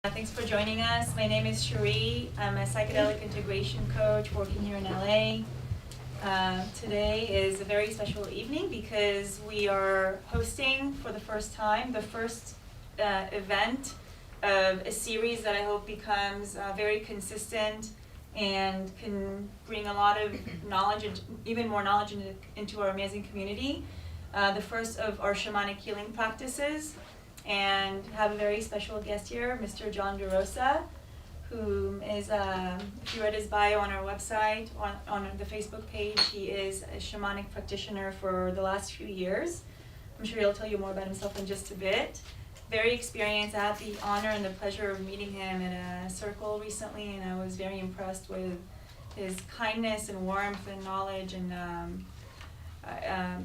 Thanks for joining us. My name is Sherree. I'm a Psychedelic Integration Coach working here in LA. Today is a very special evening because we are hosting for the first time the first event of a series that I hope becomes very consistent and can bring a lot of knowledge, and even more knowledge into our amazing community. The first of our shamanic healing practices. And have a very special guest here, Mr. John DeRosa, who is, if you read his bio on our website, on the Facebook page, he is a shamanic practitioner for the last few years. I'm sure he'll tell you more about himself in just a bit. Very experienced. I had the honor and the pleasure of meeting him at a circle recently, and I was very impressed with his kindness and warmth and knowledge and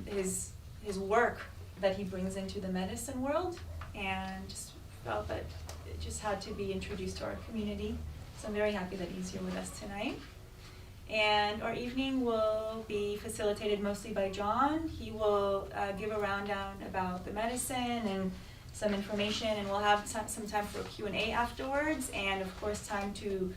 his work that he brings into the medicine world. And just felt that it just had to be introduced to our community. So I'm very happy that he's here with us tonight. And our evening will be facilitated mostly by John. He will give a rundown about the medicine and some information, and we'll have some time for a Q&A afterwards, and of course time to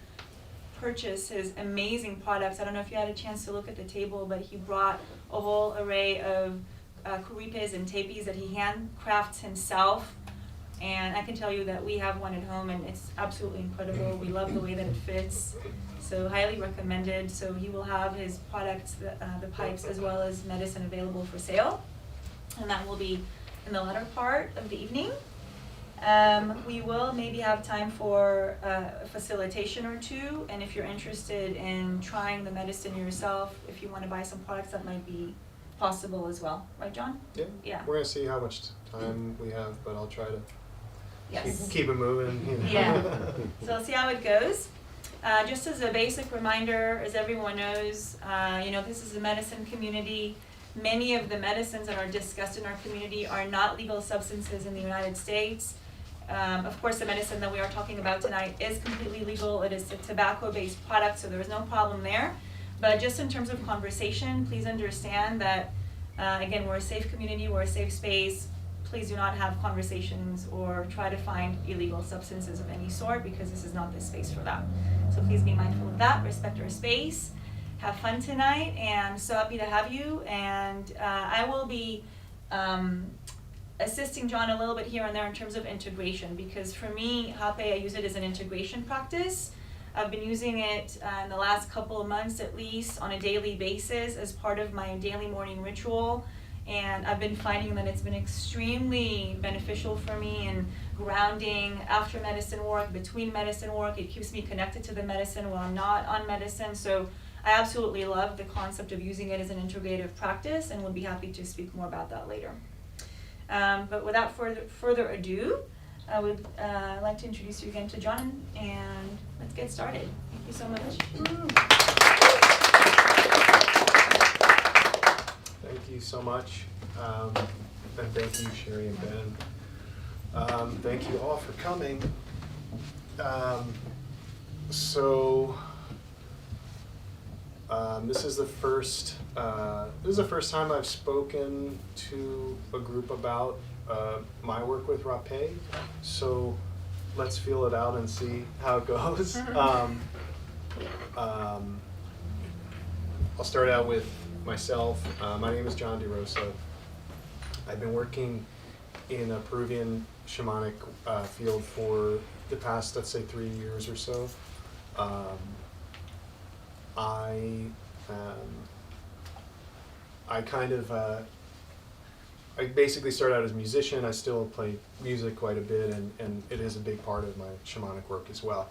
purchase his amazing products. I don't know if you had a chance to look at the table, but he brought a whole array of kuripes and tapis that he handcrafts himself. And I can tell you that we have one at home and it's absolutely incredible. We love the way that it fits. So highly recommended. So he will have his products, the pipes, as well as medicine available for sale. And that will be in the latter part of the evening. We will maybe have time for a facilitation or two. And if you're interested in trying the medicine yourself, if you want to buy some products, that might be possible as well. Right, John? Yeah. We're going to see how much time we have, but I'll try to Yes. keep it moving. You know. Yeah. So let's see how it goes. Just as a basic reminder, as everyone knows, this is a medicine community. Many of the medicines that are discussed in our community are not legal substances in the United States. Of course, the medicine that we are talking about tonight is completely legal. It is a tobacco-based product, so there is no problem there. But just in terms of conversation, please understand that, again, we're a safe community, we're a safe space. Please do not have conversations or try to find illegal substances of any sort, because this is not the space for that. So please be mindful of that, respect our space, have fun tonight, and so happy to have you. And I will be assisting John a little bit here and there in terms of integration, because for me, Rapé, I use it as an integration practice. I've been using it in the last couple of months at least on a daily basis as part of my daily morning ritual. And I've been finding that it's been extremely beneficial for me in grounding after medicine work, between medicine work. It keeps me connected to the medicine while I'm not on medicine. So I absolutely love the concept of using it as an integrative practice, and would be happy to speak more about that later. But without further ado, I would like to introduce you again to John, and let's get started. Thank you so much. Thank you so much. And thank you, Sherree and Ben. Thank you all for coming. This is the first time I've spoken to a group about my work with Rapé, so let's feel it out and see how it goes. I'll start out with myself. My name is John DeRosa. I've been working in a Peruvian shamanic field for the past, let's say, 3 years or so. I basically started out as a musician. I still play music quite a bit, and it is a big part of my shamanic work as well.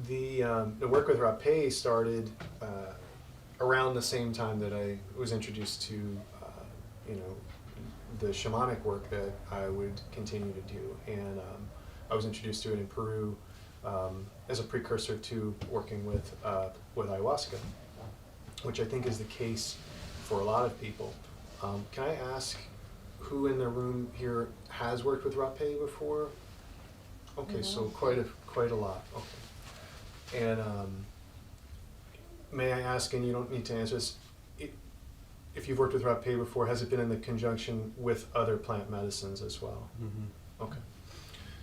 The work with Rapé started around the same time that I was introduced to, the shamanic work that I would continue to do, and I was introduced to it in Peru as a precursor to working with ayahuasca, which I think is the case for a lot of people. Can I ask who in the room here has worked with Rapé before? Okay, so quite a lot. Okay, and may I ask, and you don't need to answer this, if you've worked with Rapé before, has it been in the conjunction with other plant medicines as well? Mm-hmm. Okay.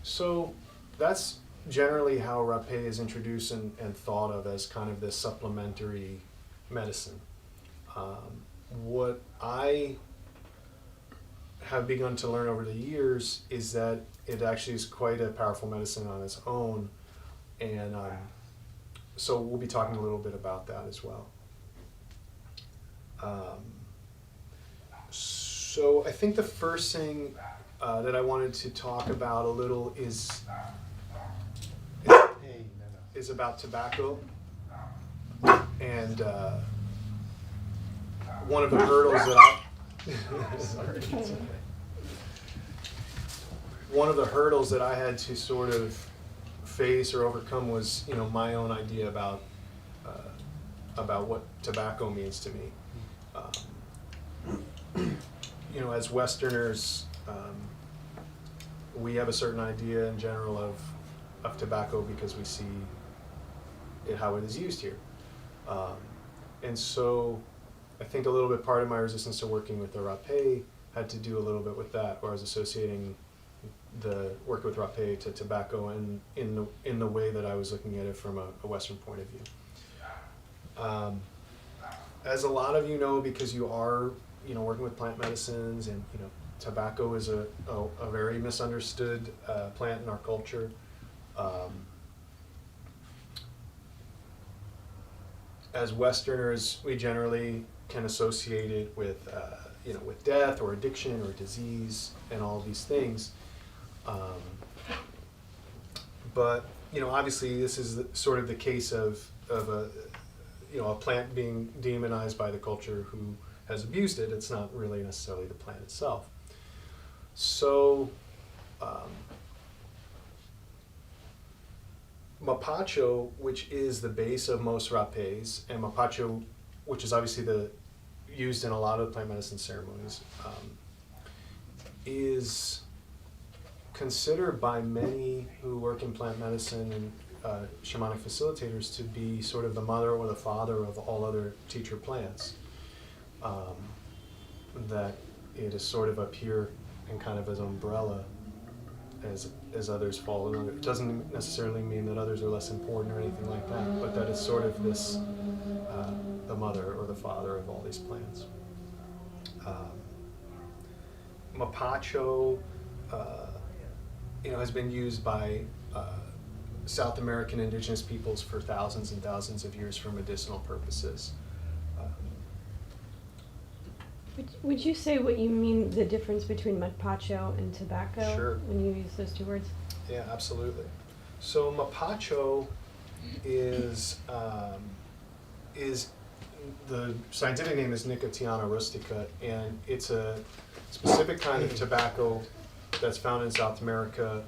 So that's generally how Rapé is introduced and thought of as kind of this supplementary medicine. What I have begun to learn over the years is that it actually is quite a powerful medicine on its own, and so we'll be talking a little bit about that as well. So I think the first thing that I wanted to talk about a little is about tobacco, and one of the hurdles that one of the hurdles that I had to sort of face or overcome was, my own idea about what tobacco means to me. As Westerners, we have a certain idea in general of tobacco because we see how it is used here. And so I think a little bit part of my resistance to working with the Rapé had to do a little bit with that, or I was associating the work with Rapé to tobacco in the way that I was looking at it from a Western point of view. As a lot of you know, because you are working with plant medicines, and tobacco is a very misunderstood plant in our culture. As Westerners, we generally can associate it with with death or addiction or disease and all of these things. But obviously this is sort of the case of a plant being demonized by the culture who has abused it. It's not really necessarily the plant itself. So mapacho, which is the base of most rapés, and mapacho, which is obviously used in a lot of plant medicine ceremonies, is considered by many who work in plant medicine and shamanic facilitators to be sort of the mother or the father of all other teacher plants. That it is sort of up here and kind of as umbrella as others fall under. It doesn't necessarily mean that others are less important or anything like that, but that it's sort of this the mother or the father of all these plants. Mapacho has been used by South American indigenous peoples for thousands and thousands of years for medicinal purposes. Would you say what you mean, the difference between mapacho and tobacco? Sure. When you use those two words? Yeah, absolutely. So mapacho is the scientific name is Nicotiana rustica, and it's a specific kind of tobacco that's found in South America.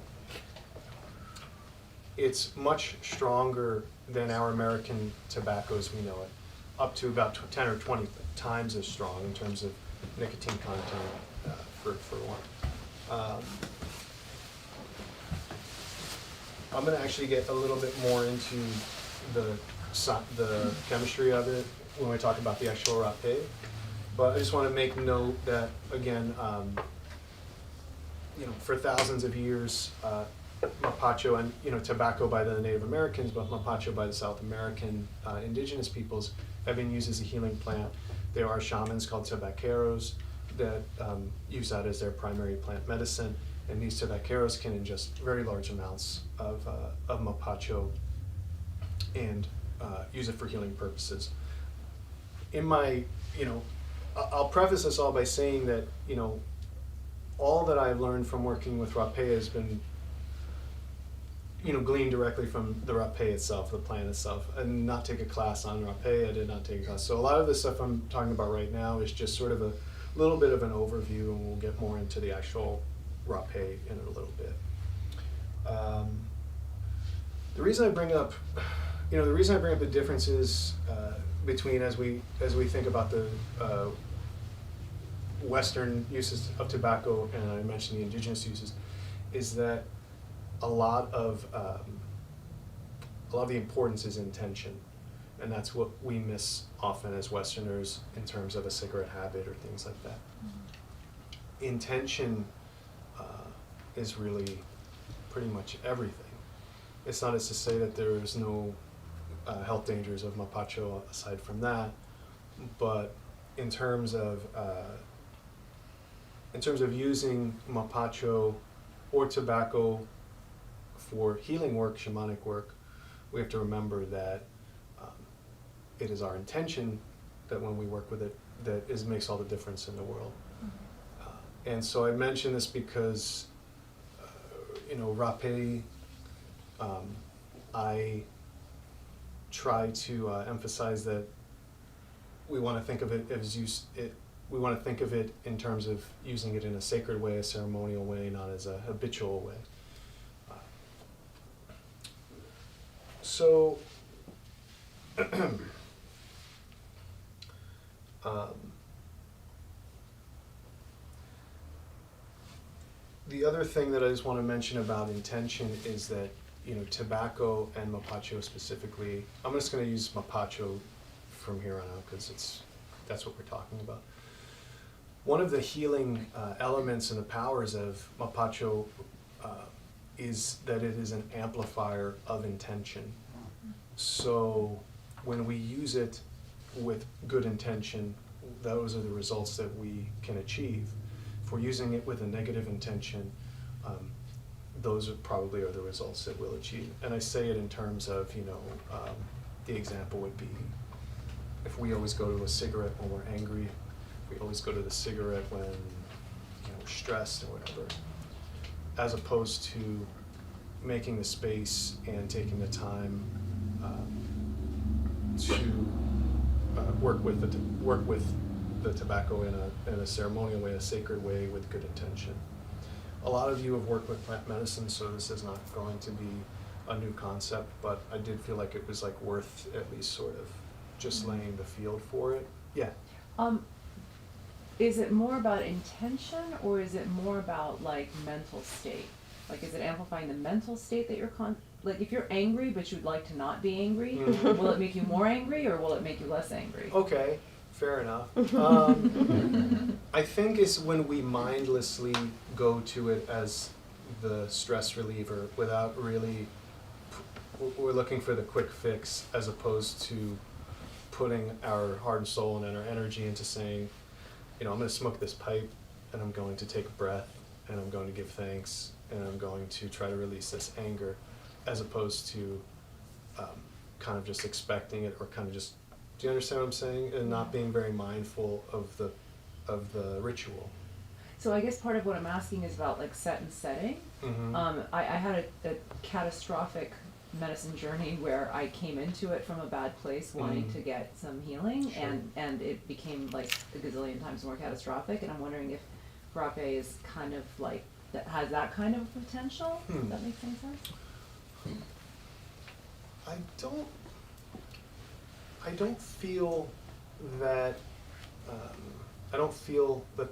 It's much stronger than our American tobacco as we know it, up to about 10 or 20 times as strong in terms of nicotine content, for one. I'm going to actually get a little bit more into the chemistry of it when we talk about the actual rapé, but I just want to make note that, again, for thousands of years, mapacho and tobacco by the Native Americans, but mapacho by the South American indigenous peoples have been used as a healing plant. There are shamans called tabaqueros that use that as their primary plant medicine, and these tabaqueros can ingest very large amounts of mapacho and use it for healing purposes. In my, I'll preface this all by saying that, all that I've learned from working with Rapé has been, gleaned directly from the Rapé itself, the plant itself. I did not take a class on Rapé, I did not take a class. So a lot of the stuff I'm talking about right now is just sort of a little bit of an overview, and we'll get more into the actual Rapé in a little bit. The reason I bring up the differences between as we think about the Western uses of tobacco, and I mentioned the indigenous uses, is that a lot of the importance is intention, and that's what we miss often as Westerners in terms of a cigarette habit or things like that. Mm-hmm. Intention is really pretty much everything. It's not as to say that there is no health dangers of mapacho aside from that, but in terms of using mapacho or tobacco for healing work, shamanic work, we have to remember that it is our intention that when we work with it, makes all the difference in the world. And so I mention this because, Rapé, I try to emphasize that we want to think of it we want to think of it in terms of using it in a sacred way, a ceremonial way, not as a habitual way. So, the other thing that I just want to mention about intention is that, tobacco and mapacho specifically, I'm just going to use mapacho from here on out because that's what we're talking about. One of the healing elements and the powers of mapacho is that it is an amplifier of intention. So when we use it with good intention, those are the results that we can achieve. If we're using it with a negative intention, those are probably the results that we'll achieve. And I say it in terms of, the example would be if we always go to a cigarette when we're angry, we always go to the cigarette when we're stressed or whatever, as opposed to making the space and taking the time to work with the tobacco in a ceremonial way, a sacred way, with good intention. A lot of you have worked with plant medicine, so this is not going to be a new concept, but I did feel like it was worth at least sort of just laying the field for it. Yeah. Is it more about intention, or is it more about mental state? Is it amplifying the mental state that you're if you're angry but you'd like to not be angry, will it make you more angry or will it make you less angry? Okay, fair enough. I think it's when we mindlessly go to it as the stress reliever without really, we're looking for the quick fix as opposed to putting our heart and soul and our energy into saying, I'm going to smoke this pipe and I'm going to take a breath and I'm going to give thanks and I'm going to try to release this anger, as opposed to kind of just expecting it or kind of just, do you understand what I'm saying? And not being very mindful of the ritual. So I guess part of what I'm asking is about set and setting. Mm-hmm. I had a catastrophic medicine journey where I came into it from a bad place wanting to get some healing. Sure. and it became a gazillion times more catastrophic, and I'm wondering if Rapé is kind of that has that kind of potential. Does that make any sense? I don't feel that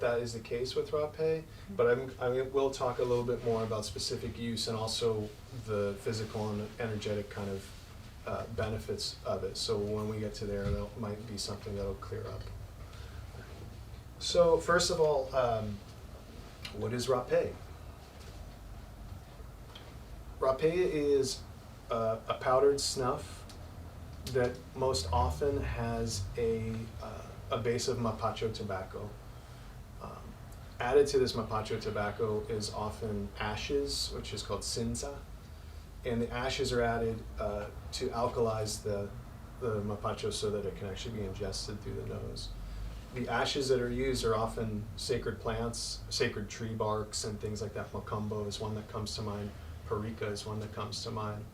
that is the case with Rapé, but I will talk a little bit more about specific use and also the physical and energetic kind of benefits of it. So when we get to there, that might be something that'll clear up. So first of all, what is Rapé? Rapé is a powdered snuff that most often has a base of mapacho tobacco. Added to this mapacho tobacco is often ashes, which is called cinza, and the ashes are added to alkalize the mapacho so that it can actually be ingested through the nose. The ashes that are used are often sacred plants, sacred tree barks and things like that. Macumbo is one that comes to mind. Parika is one that comes to mind.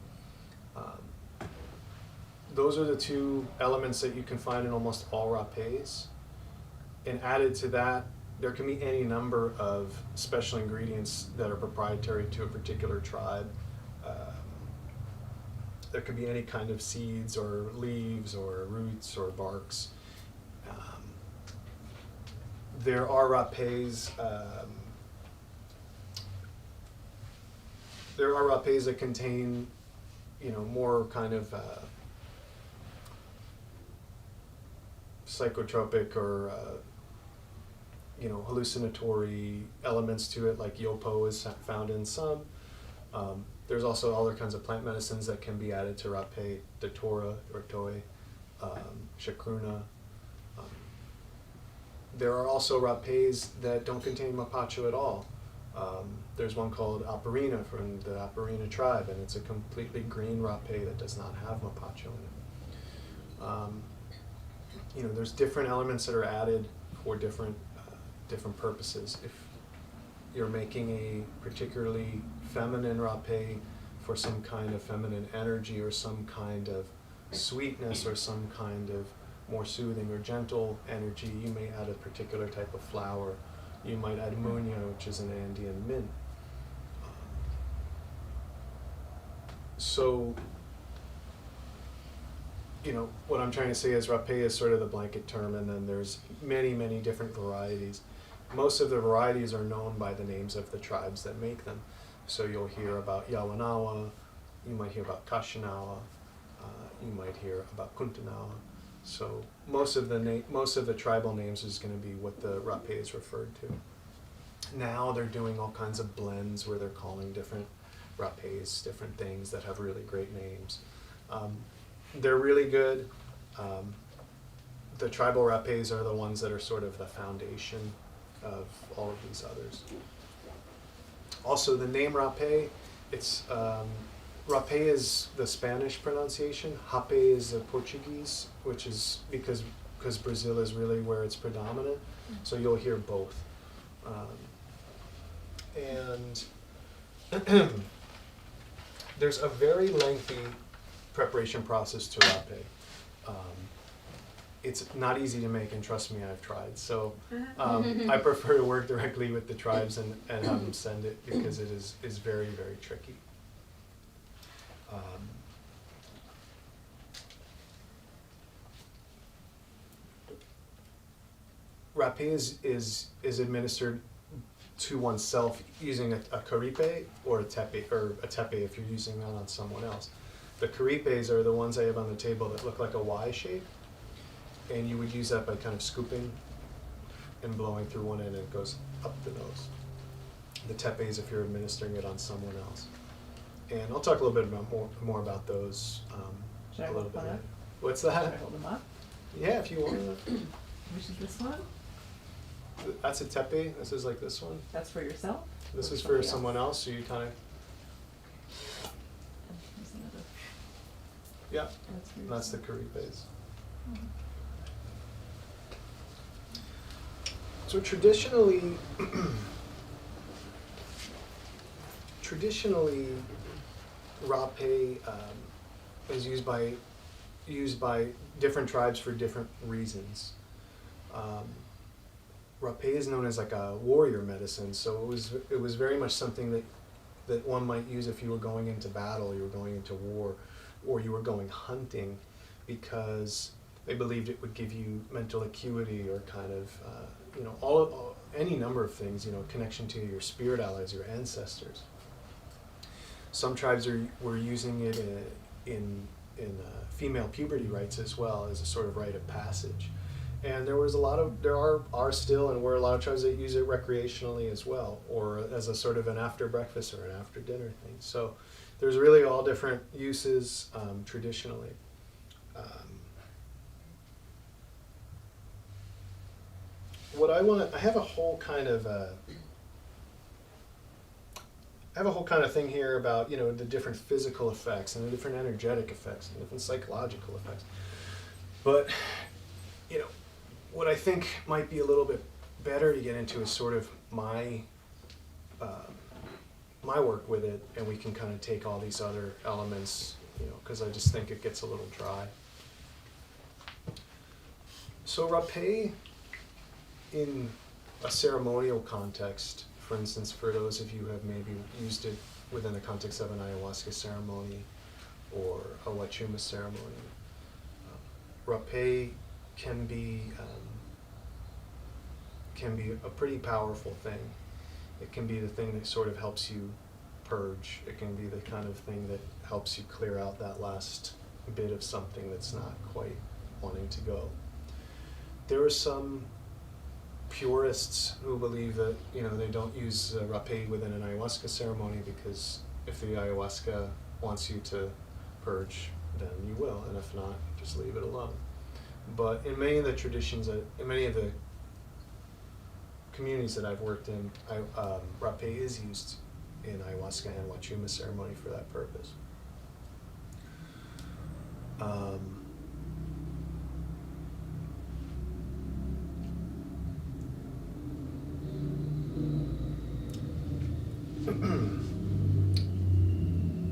Those are the two elements that you can find in almost all rapés. And added to that, there can be any number of special ingredients that are proprietary to a particular tribe. There could be any kind of seeds or leaves or roots or barks. There are rapés. There are rapés that contain, more kind of psychotropic or hallucinatory elements to it, like yopo is found in some. There's also other kinds of plant medicines that can be added to Rapé, datura or toi, chacruna. There are also Rapés that don't contain mapacho at all. There's one called Aparina from the Aparina tribe, and it's a completely green Rapé that does not have mapacho in it. There's different elements that are added for different purposes. If you're making a particularly feminine Rapé for some kind of feminine energy or some kind of sweetness or some kind of more soothing or gentle energy, you may add a particular type of flower. You might add muña, which is an Andean mint. So, what I'm trying to say is Rapé is sort of the blanket term, and then there's many, many different varieties. Most of the varieties are known by the names of the tribes that make them. So you'll hear about Yawanawa, you might hear about Kashinawa, you might hear about Kuntanawa. So most of the tribal names is going to be what the Rapé is referred to. Now they're doing all kinds of blends where they're calling different Rapés different things that have really great names. They're really good. The tribal Rapés are the ones that are sort of the foundation of all of these others. Also, the name Rapé, Rapé is the Spanish pronunciation. Rapé is the Portuguese, which is because Brazil is really where it's predominant. So you'll hear both. And there's a very lengthy preparation process to Rapé. It's not easy to make, and trust me, I've tried. So I prefer to work directly with the tribes and have them send it because it is very, very tricky. Rapé is administered to oneself using a caripe or a tepe if you're using that on someone else. The caripes are the ones I have on the table that look like a Y shape, and you would use that by kind of scooping and blowing through one end, and it goes up the nose. The tepes if you're administering it on someone else. And I'll talk a little bit more about those Should I a little hold bit one later. up? What's Should I that? hold them up? Yeah, if you want. Which is this one? That's a tepe. This is like this one. That's for yourself? This Or is for somebody someone else, so you kind of, There's another. yeah, That's for that's the yourself. caripes. Mhm. So traditionally, Rapé is used by different tribes for different reasons. Rapé is known as like a warrior medicine, so it was very much something that one might use if you were going into battle, you were going into war, or you were going hunting, because they believed it would give you mental acuity or kind of any number of things, connection to your spirit allies, your ancestors. Some tribes were using it in female puberty rites as well, as a sort of rite of passage. And there are still and were a lot of tribes that use it recreationally as well, or as a sort of an after breakfast or an after dinner thing. So there's really all different uses traditionally. I have a whole kind of thing here about the different physical effects and the different energetic effects and different psychological effects. But what I think might be a little bit better to get into is sort of my work with it, and we can kind of take all these other elements, because I just think it gets a little dry. So Rapé, in a ceremonial context, for instance, for those of you who have maybe used it within the context of an ayahuasca ceremony or a wachuma ceremony, Rapé can be a pretty powerful thing. It can be the thing that sort of helps you purge. It can be the kind of thing that helps you clear out that last bit of something that's not quite wanting to go. There are some purists who believe that they don't use Rapé within an ayahuasca ceremony because if the ayahuasca wants you to purge, then you will, and if not, just leave it alone. But in many of the traditions, in many of the communities that I've worked in, rapé is used in ayahuasca and wachuma ceremony for that purpose.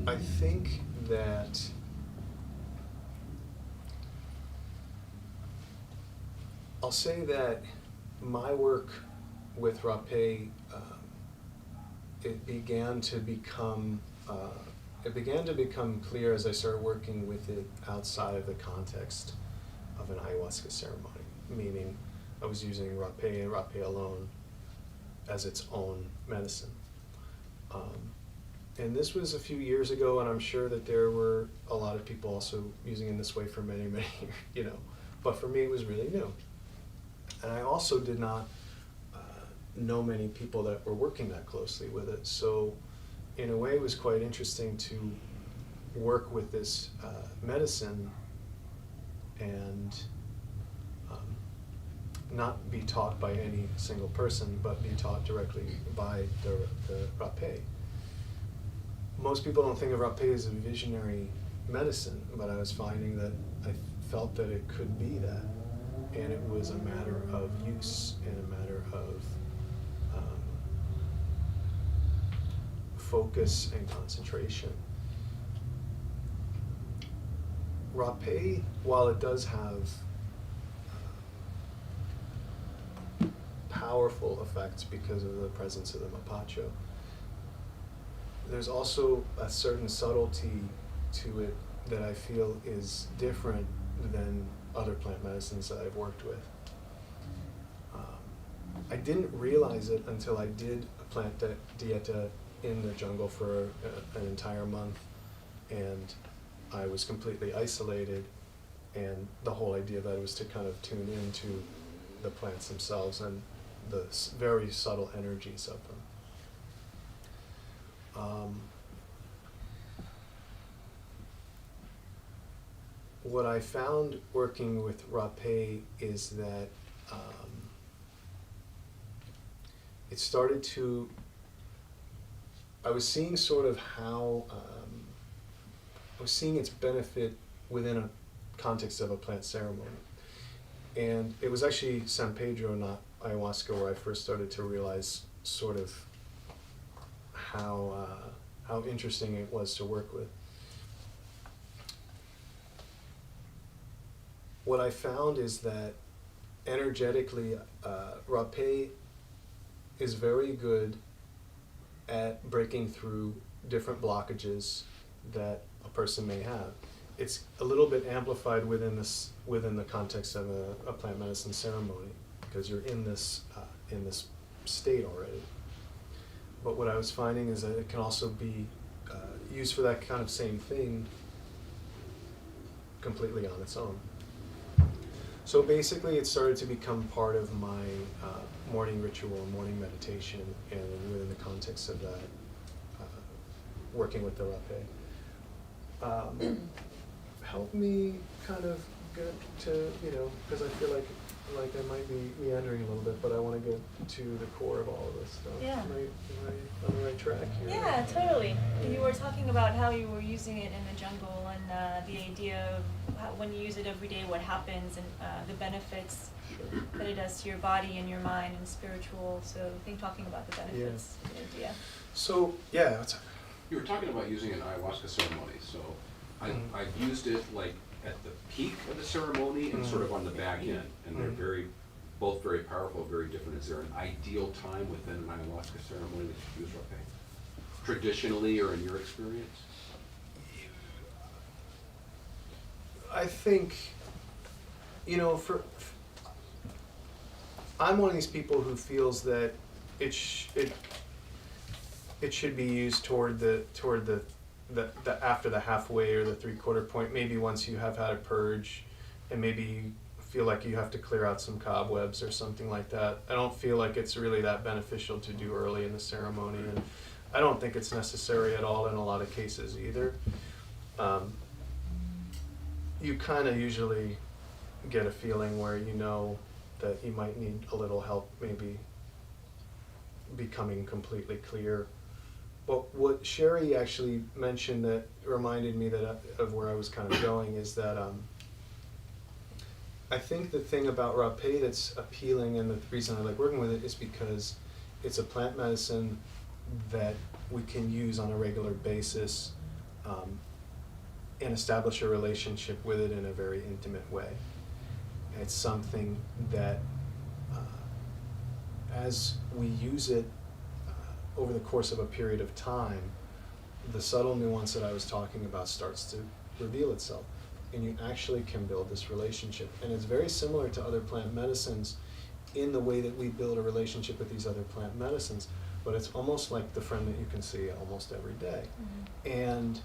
I think that I'll say that my work with rapé, it began to become clear as I started working with it outside of the context of an ayahuasca ceremony. Meaning, I was using rapé and rapé alone as its own medicine. And this was a few years ago, and I'm sure that there were a lot of people also using it in this way for many, many years, But for me, it was really new. And I also did not know many people that were working that closely with it. So in a way, it was quite interesting to work with this medicine and not be taught by any single person, but be taught directly by the rapé. Most people don't think of rapé as a visionary medicine, but I was finding that I felt that it could be that. And it was a matter of use and a matter of focus and concentration. Rapé, while it does have powerful effects because of the presence of the mapacho, there's also a certain subtlety to it that I feel is different than other plant medicines that I've worked with. I didn't realize it until I did a plant dieta in the jungle for an entire month, and I was completely isolated, and the whole idea of that was to kind of tune into the plants themselves and the very subtle energies of them. What I found working with rapé is that it started to, I was seeing sort of how, I was seeing its benefit within a context of a plant ceremony. And it was actually San Pedro, not ayahuasca, where I first started to realize sort of how interesting it was to work with. What I found is that energetically, rapé is very good at breaking through different blockages that a person may have. It's a little bit amplified within the context of a plant medicine ceremony, because you're in this state already. But what I was finding is that it can also be used for that kind of same thing completely on its own. So basically, it started to become part of my morning ritual, morning meditation, and within the context of that, working with the rapé. Help me kind of get to, because I feel like I might be meandering a little bit, but I want to get to the core of all of this stuff. Yeah. Am I on the right track here? Yeah, totally. You were talking about how you were using it in the jungle and the idea of how, when you use it every day, what happens and the benefits that it does to your body and your mind and spiritual. So I think talking about the benefits, the idea. So, yeah. You were talking about using an ayahuasca ceremony, so I've used it like at the peak of the ceremony and sort of on the back end, and they're both very powerful, very different. Is there an ideal time within an ayahuasca ceremony that you use rapé? Traditionally, or in your experience? I think, I'm one of these people who feels that it should be used toward the after the halfway or the 3/4 point, maybe once you have had a purge and maybe you feel like you have to clear out some cobwebs or something like that. I don't feel like it's really that beneficial to do early in the ceremony, and I don't think it's necessary at all in a lot of cases either. You kind of usually get a feeling where you know that you might need a little help, maybe becoming completely clear. But what Sherree actually mentioned that reminded me that of where I was kind of going is that I think the thing about Rapé that's appealing, and the reason I like working with it, is because it's a plant medicine that we can use on a regular basis and establish a relationship with it in a very intimate way. It's something that as we use it over the course of a period of time, the subtle nuance that I was talking about starts to reveal itself, and you actually can build this relationship. And it's very similar to other plant medicines in the way that we build a relationship with these other plant medicines, but it's almost like the friend that you can see almost every day. Mm-hmm. And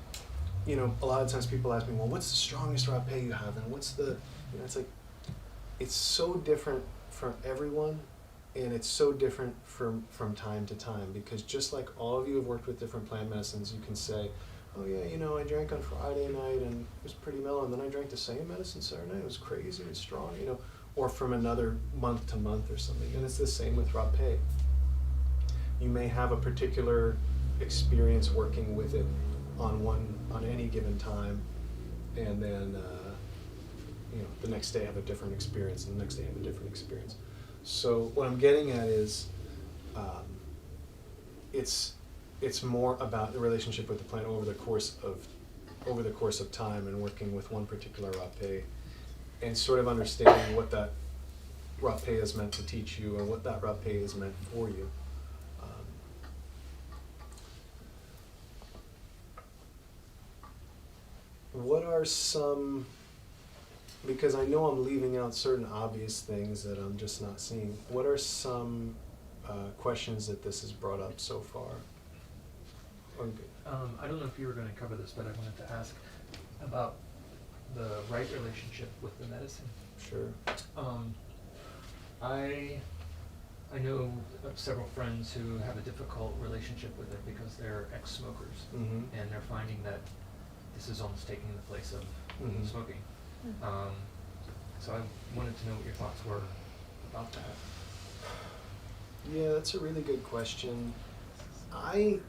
you know, a lot of times people ask me, well, what's the strongest Rapé you have, and what's the, you know, it's like, it's so different from everyone, and it's so different from time to time, because just like all of you have worked with different plant medicines, you can say, oh yeah, you know, I drank on Friday night and it was pretty mellow, and then I drank the same medicine Saturday night, it was crazy and strong, you know, or from another month to month or something. And it's the same with Rapé. You may have a particular experience working with it on any given time, and then you know, the next day have a different experience, and the next day have a different experience. So what I'm getting at is it's more about the relationship with the plant over the course of time, and working with one particular Rapé, and sort of understanding what that Rapé is meant to teach you, and what that Rapé is meant for you. What are some, because I know I'm leaving out certain obvious things that I'm just not seeing, what are some questions that this has brought up so far? I don't know if you were going to cover this, but I wanted to ask about the right relationship with the medicine. Sure. I know of several friends who have a difficult relationship with it because they're ex-smokers, Mm-hmm. and they're finding that this is almost taking the place of Mm-hmm. smoking. So I wanted to know what your thoughts were about that. Yeah, that's a really good question. I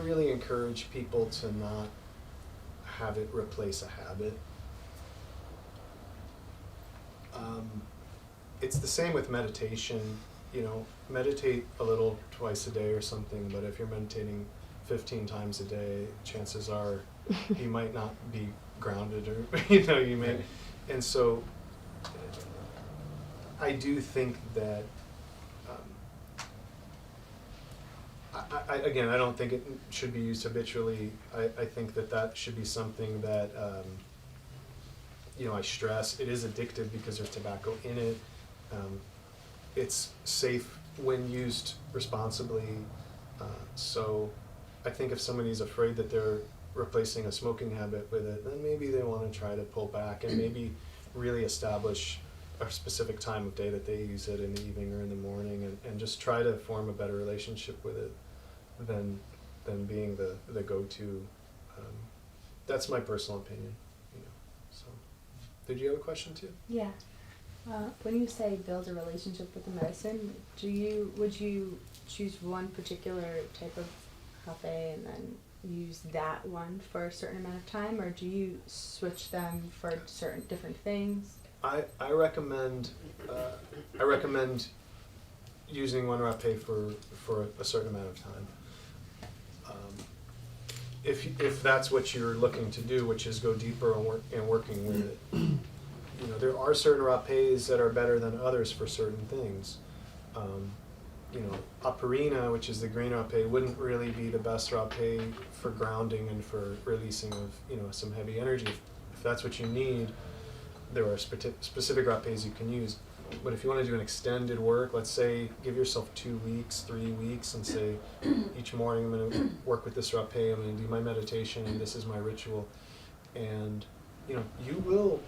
really encourage people to not have it replace a habit. It's the same with meditation. You know, meditate a little twice a day or something, but if you're meditating 15 times a day, chances are you might not be grounded, or you know, you may. And so I do think that again, I don't think it should be used habitually. I think that should be something that you know, I stress. It is addictive because there's tobacco in it. It's safe when used responsibly. So I think if somebody's afraid that they're replacing a smoking habit with it, then maybe they want to try to pull back and maybe really establish a specific time of day that they use it, in the evening or in the morning, and just try to form a better relationship with it than being the go-to. That's my personal opinion. You know. So, did you have a question too? Yeah. When you say build a relationship with the medicine, would you choose one particular type of Rapé and then use that one for a certain amount of time, or do you switch them for certain different things? I recommend using one Rapé for a certain amount of time. If that's what you're looking to do, which is go deeper and working with it. You know, there are certain Rapés that are better than others for certain things. You know, Aperina, which is the green Rapé, wouldn't really be the best Rapé for grounding and for releasing of, you know, some heavy energy. If that's what you need, there are specific Rapés you can use. But if you want to do an extended work, let's say give yourself 2 weeks, 3 weeks, and say each morning I'm going to work with this Rapé, I'm going to do my meditation, and this is my ritual. And, you know, you will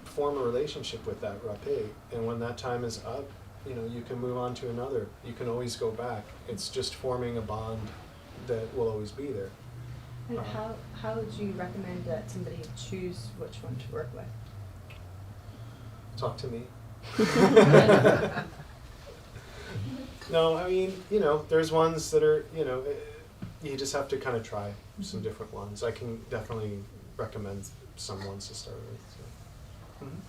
form a relationship with that Rapé. And when that time is up, you know, you can move on to another. You can always go back. It's just forming a bond that will always be there. And Uh-huh. how would you recommend that somebody choose which one to work with? Talk to me. No, I mean, you know, there's ones that are, you know, you just have to kind of try some different ones. I can definitely recommend some ones to start with. So. Mhm.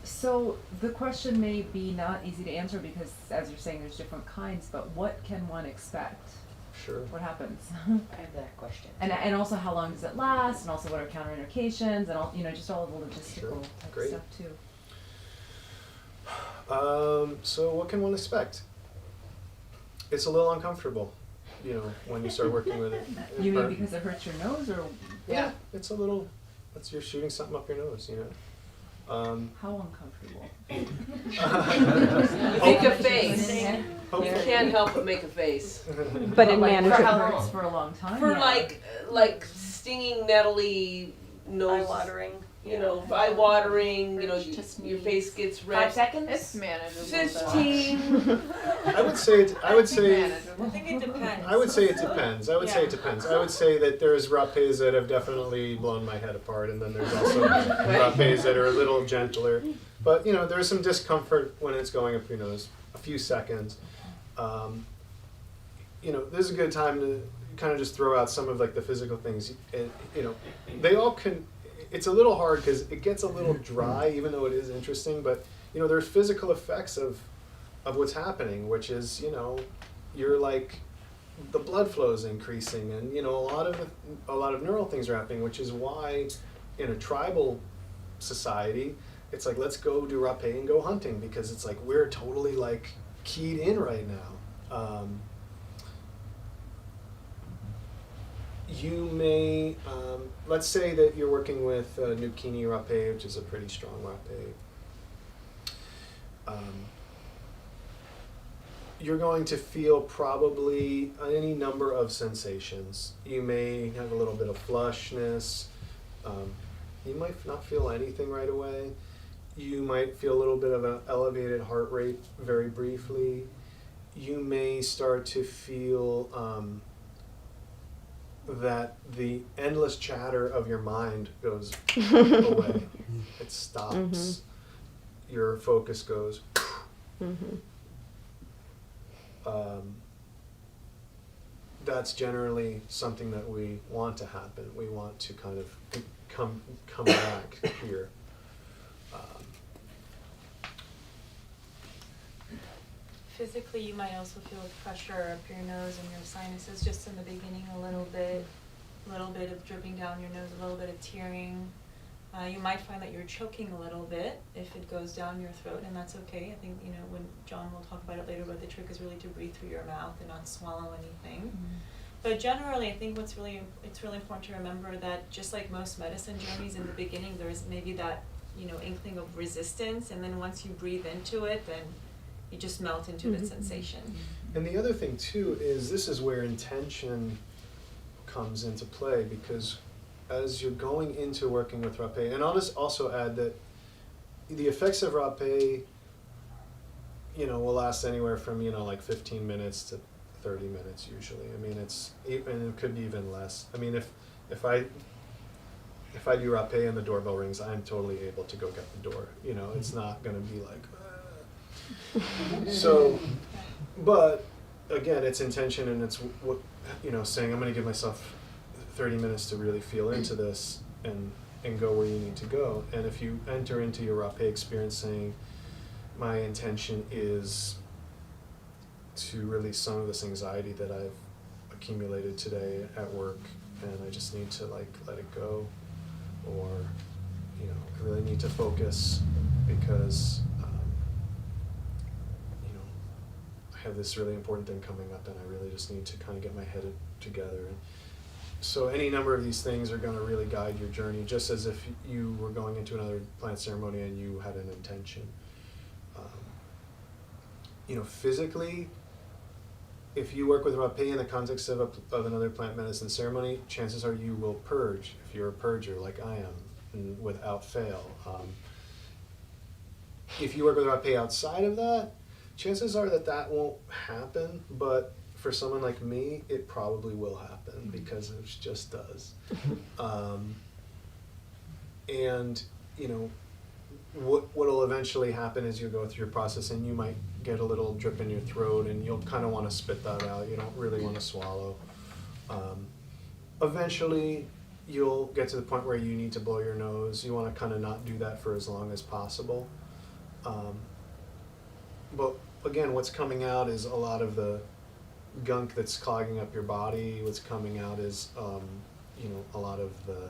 So the question may be not easy to answer because, as you're saying, there's different kinds, but what can one expect? Sure. What happens? I have that question. And also how long does it last, and also what are contraindications, and all, you know, just all of the logistical Sure. type Great. stuff too. So what can one expect? It's a little uncomfortable, you know, when you start working with it. You mean But- because it hurts your nose, or Yeah, it's a little, you're shooting something up your nose, you know. how uncomfortable? Make a face. You Hopefully. can't help but make a face. But in like, manageable. for how long? For a long time. For yeah. like stinging, nettly nose. Eye-watering. You know, eye watering. You know, Just your sneeze. face gets 5 red. seconds? It's manageable. 15. I would say, I think it depends. I would say it depends. I would say it depends. I would say that there's rapés that have definitely blown my head apart, and then there's also rapés that are a little gentler. But, you know, there's some discomfort when it's going up your nose, a few seconds. You know, this is a good time to kind of just throw out some of like the physical things. And, you know, they all can, it's a little hard because it gets a little dry, even though it is interesting, but, you know, there's physical effects of what's happening, which is, you know, you're like, the blood flow is increasing, and, you know, a lot of neural things are happening, which is why in a tribal society, it's like, let's go do rapé and go hunting, because it's like, we're totally like keyed in right now. You may, let's say that you're working with Nukini Rapé, which is a pretty strong rapé. You're going to feel probably any number of sensations. You may have a little bit of flushness. You might not feel anything right away. You might feel a little bit of an elevated heart rate very briefly. You may start to feel that the endless chatter of your mind goes away. It stops. Mm-hmm. Your focus goes. Mm-hmm. That's generally something that we want to happen. We want to kind of come back here. Physically, you might also feel pressure up your nose and your sinuses just in the beginning, a little bit of dripping down your nose, a little bit of tearing. You might find that you're choking a little bit if it goes down your throat, and that's okay. I think, you know, when John will talk about it later, but the trick is really to breathe through your mouth and not swallow anything. But generally, I think it's really important to remember that just like most medicine journeys, in the beginning, there's maybe that, you know, inkling of resistance, and then once you breathe into it, then you just melt into the sensation. And the other thing too is this is where intention comes into play, because as you're going into working with rapé, and I'll just also add that the effects of rapé, you know, will last anywhere from, you know, like 15 minutes to 30 minutes usually. I mean, and it could be even less. I mean, if I do rapé and the doorbell rings, I'm totally able to go get the door. You know, it's not going to be like. So, but again, it's intention, and it's what, you know, saying I'm going to give myself 30 minutes to really feel into this and go where you need to go. And if you enter into your rapé experience saying, my intention is to release some of this anxiety that I've accumulated today at work, and I just need to like let it go, or, you know, I really need to focus because you know, I have this really important thing coming up, and I really just need to kind of get my head together. And so any number of these things are going to really guide your journey, just as if you were going into another plant ceremony and you had an intention. You know, physically, if you work with rapé in the context of another plant medicine ceremony, chances are you will purge, if you're a purger like I am, and without fail. If you work with rapé outside of that, chances are that won't happen, but for someone like me, it probably will happen because it just does. And, you know, what'll eventually happen is you'll go through your process and you might get a little drip in your throat and you'll kind of want to spit that out. You don't really want to swallow. Eventually, you'll get to the point where you need to blow your nose. You want to kind of not do that for as long as possible. But again, what's coming out is a lot of the gunk that's clogging up your body. What's coming out is, you know, a lot of the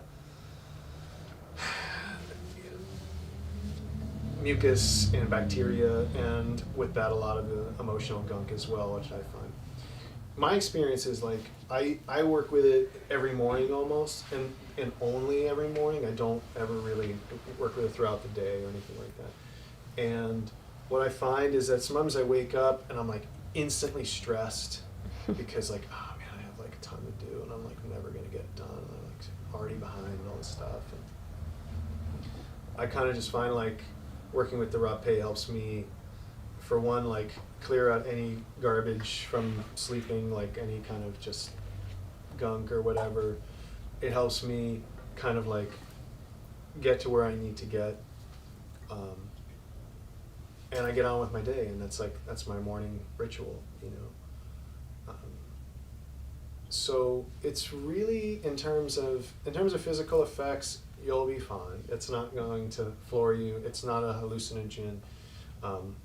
mucus and bacteria, and with that, a lot of the emotional gunk as well, which I find. My experience is like, I work with it every morning almost, and only every morning. I don't ever really work with it throughout the day or anything like that. And what I find is that sometimes I wake up and I'm like instantly stressed because like, oh man, I have like a ton to do and I'm like never gonna get it done. And I'm like already behind and all this stuff. And I kind of just find like working with the Rapé helps me, for one, like clear out any garbage from sleeping, like any kind of just gunk or whatever. It helps me kind of like get to where I need to get. And I get on with my day, and that's my morning ritual, you know. So it's really, in terms of physical effects, you'll be fine. It's not going to floor you. It's not a hallucinogen.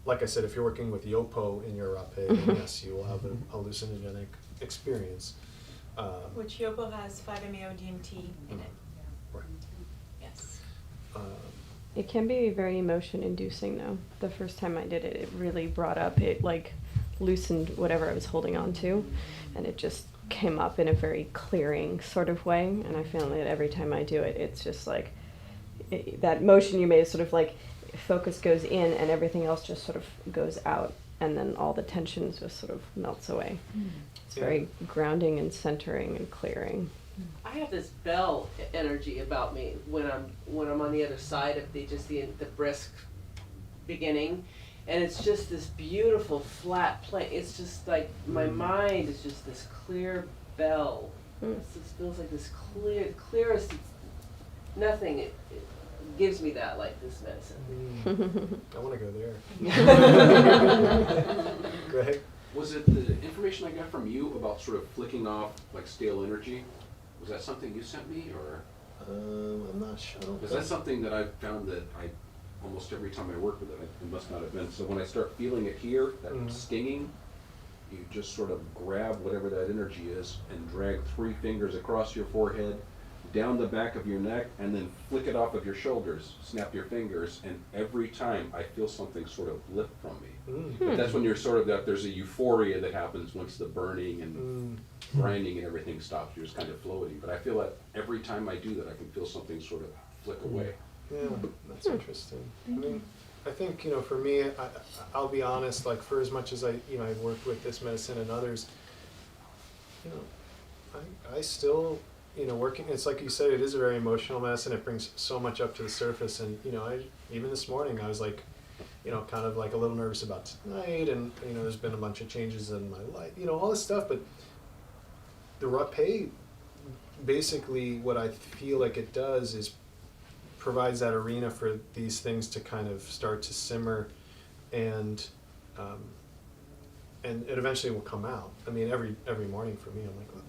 Like I said, if you're working with Yopo in your Rapé, then yes, you will have a hallucinogenic experience. Which Yopo has 5-MeO-DMT in it. Right. Yes. It can be very emotion inducing though. The first time I did it, it really brought up, it like loosened whatever I was holding on to, and it just came up in a very clearing sort of way. And I found that every time I do it, it's just like that motion you made, sort of like focus goes in and everything else just sort of goes out, and then all the tension just sort of melts away. It's very grounding and centering and clearing. I have this bell energy about me when I'm on the other side of the brisk beginning, and it's just this beautiful flat plane. It's just like my mind is just this clear bell. It just feels like this clearest. Nothing. It gives me that, like this medicine. I want to go there. Greg? Was it the information I got from you about sort of flicking off like stale energy? Was that something you sent me, or? I'm not sure. Because that's something that I've found that I, almost every time I work with it, it must not have been. So when I start feeling it here, that stinging, you just sort of grab whatever that energy is and drag 3 fingers across your forehead, down the back of your neck, and then flick it off of your shoulders, snap your fingers, and every time I feel something sort of lift from me. But that's when you're sort of, there's a euphoria that happens once the burning and grinding and everything stops. You're just kind of floating. But I feel that every time I do that, I can feel something sort of flick away. Yeah, that's interesting. I mean, I think, you know, for me, I'll be honest, like for as much as I've worked with this medicine and others, you know, I still, you know, working, it's like you said, it is a very emotional medicine. It brings so much up to the surface. And, you know, even this morning, I was like, you know, kind of like a little nervous about tonight, and, you know, there's been a bunch of changes in my life, you know, all this stuff. But the Rapé, basically what I feel like it does is provides that arena for these things to kind of start to simmer, and it eventually will come out. I mean, every morning for me, I'm like, well,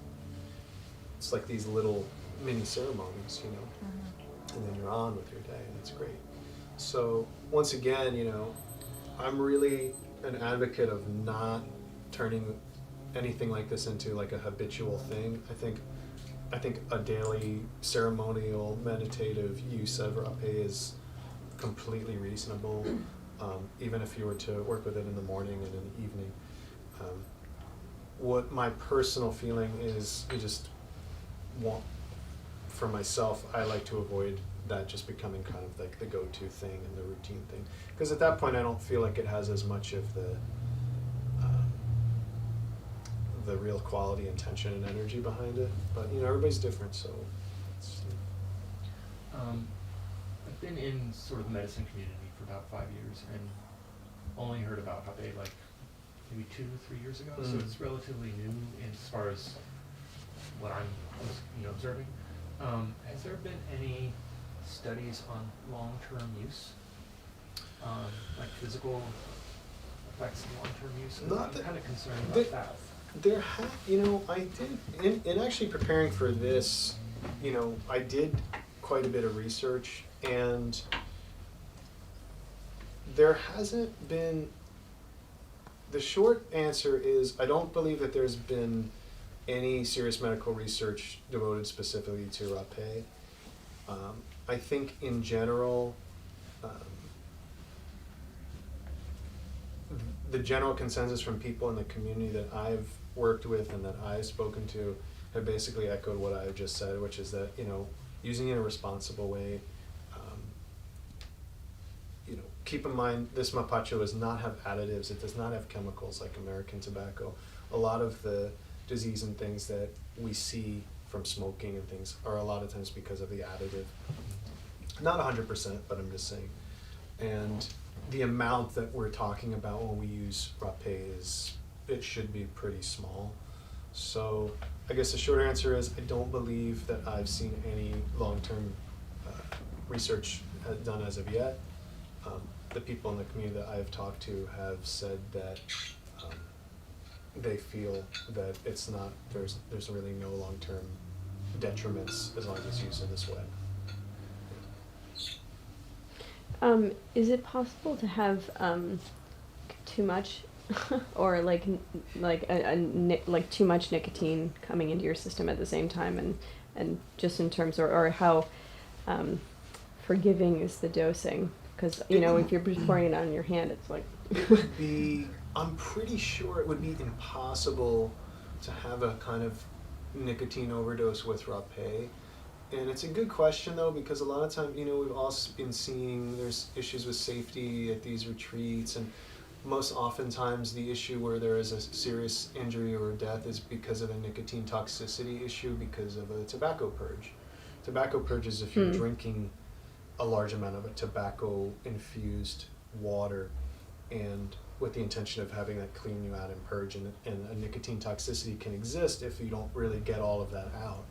it's like these little mini ceremonies, you know, and then you're on with your day, and it's great. So once again, you know, I'm really an advocate of not turning anything like this into like a habitual thing. I think a daily ceremonial meditative use of Rapé is completely reasonable, even if you were to work with it in the morning and in the evening. What my personal feeling is, for myself, I like to avoid that just becoming kind of like the go-to thing and the routine thing, because at that point I don't feel like it has as much of the real quality, intention, and energy behind it. But you know, everybody's different, so it's, I've been in sort of the medicine community for about 5 years, and only heard about Rapé like maybe 2-3 years ago, so Mm. it's relatively new as far as what I'm observing. Has there been any studies on long-term use, like physical effects of long-term use? 'Cause Not I'm that- kind of concerned the- about that. There I did, in actually preparing for this, I did quite a bit of research, and there hasn't been, the short answer is, I don't believe that there's been any serious medical research devoted specifically to Rapé. I think in general, the general consensus from people in the community that I've worked with and that I've spoken to have basically echoed what I just said, which is that, using it in a responsible way, keep in mind this mapacho does not have additives, it does not have chemicals like American tobacco. A lot of the disease and things that we see from smoking and things are a lot of times because of the additive. Not 100%, but I'm just saying. And the amount that we're talking about when we use Rapé it should be pretty small. So I guess the short answer is I don't believe that I've seen any long-term research done as of yet. The people in the community that I've talked to have said that they feel that it's not, there's really no long-term detriments as long as it's used in this way. Is it possible to have too much, or like too much nicotine coming into your system at the same time, and just in terms, or how forgiving is the dosing? Because if you're just pouring it on your hand, it's like It would be, I'm pretty sure it would be impossible to have a kind of nicotine overdose with Rapé. And it's a good question though, because a lot of times, we've also been seeing there's issues with safety at these retreats, and most oftentimes the issue where there is a serious injury or death is because of a nicotine toxicity issue because of a tobacco purge. Tobacco purge is if you're drinking a large amount of a tobacco infused water, and with the intention of having that clean you out and purge, and a nicotine toxicity can exist if you don't really get all of that out.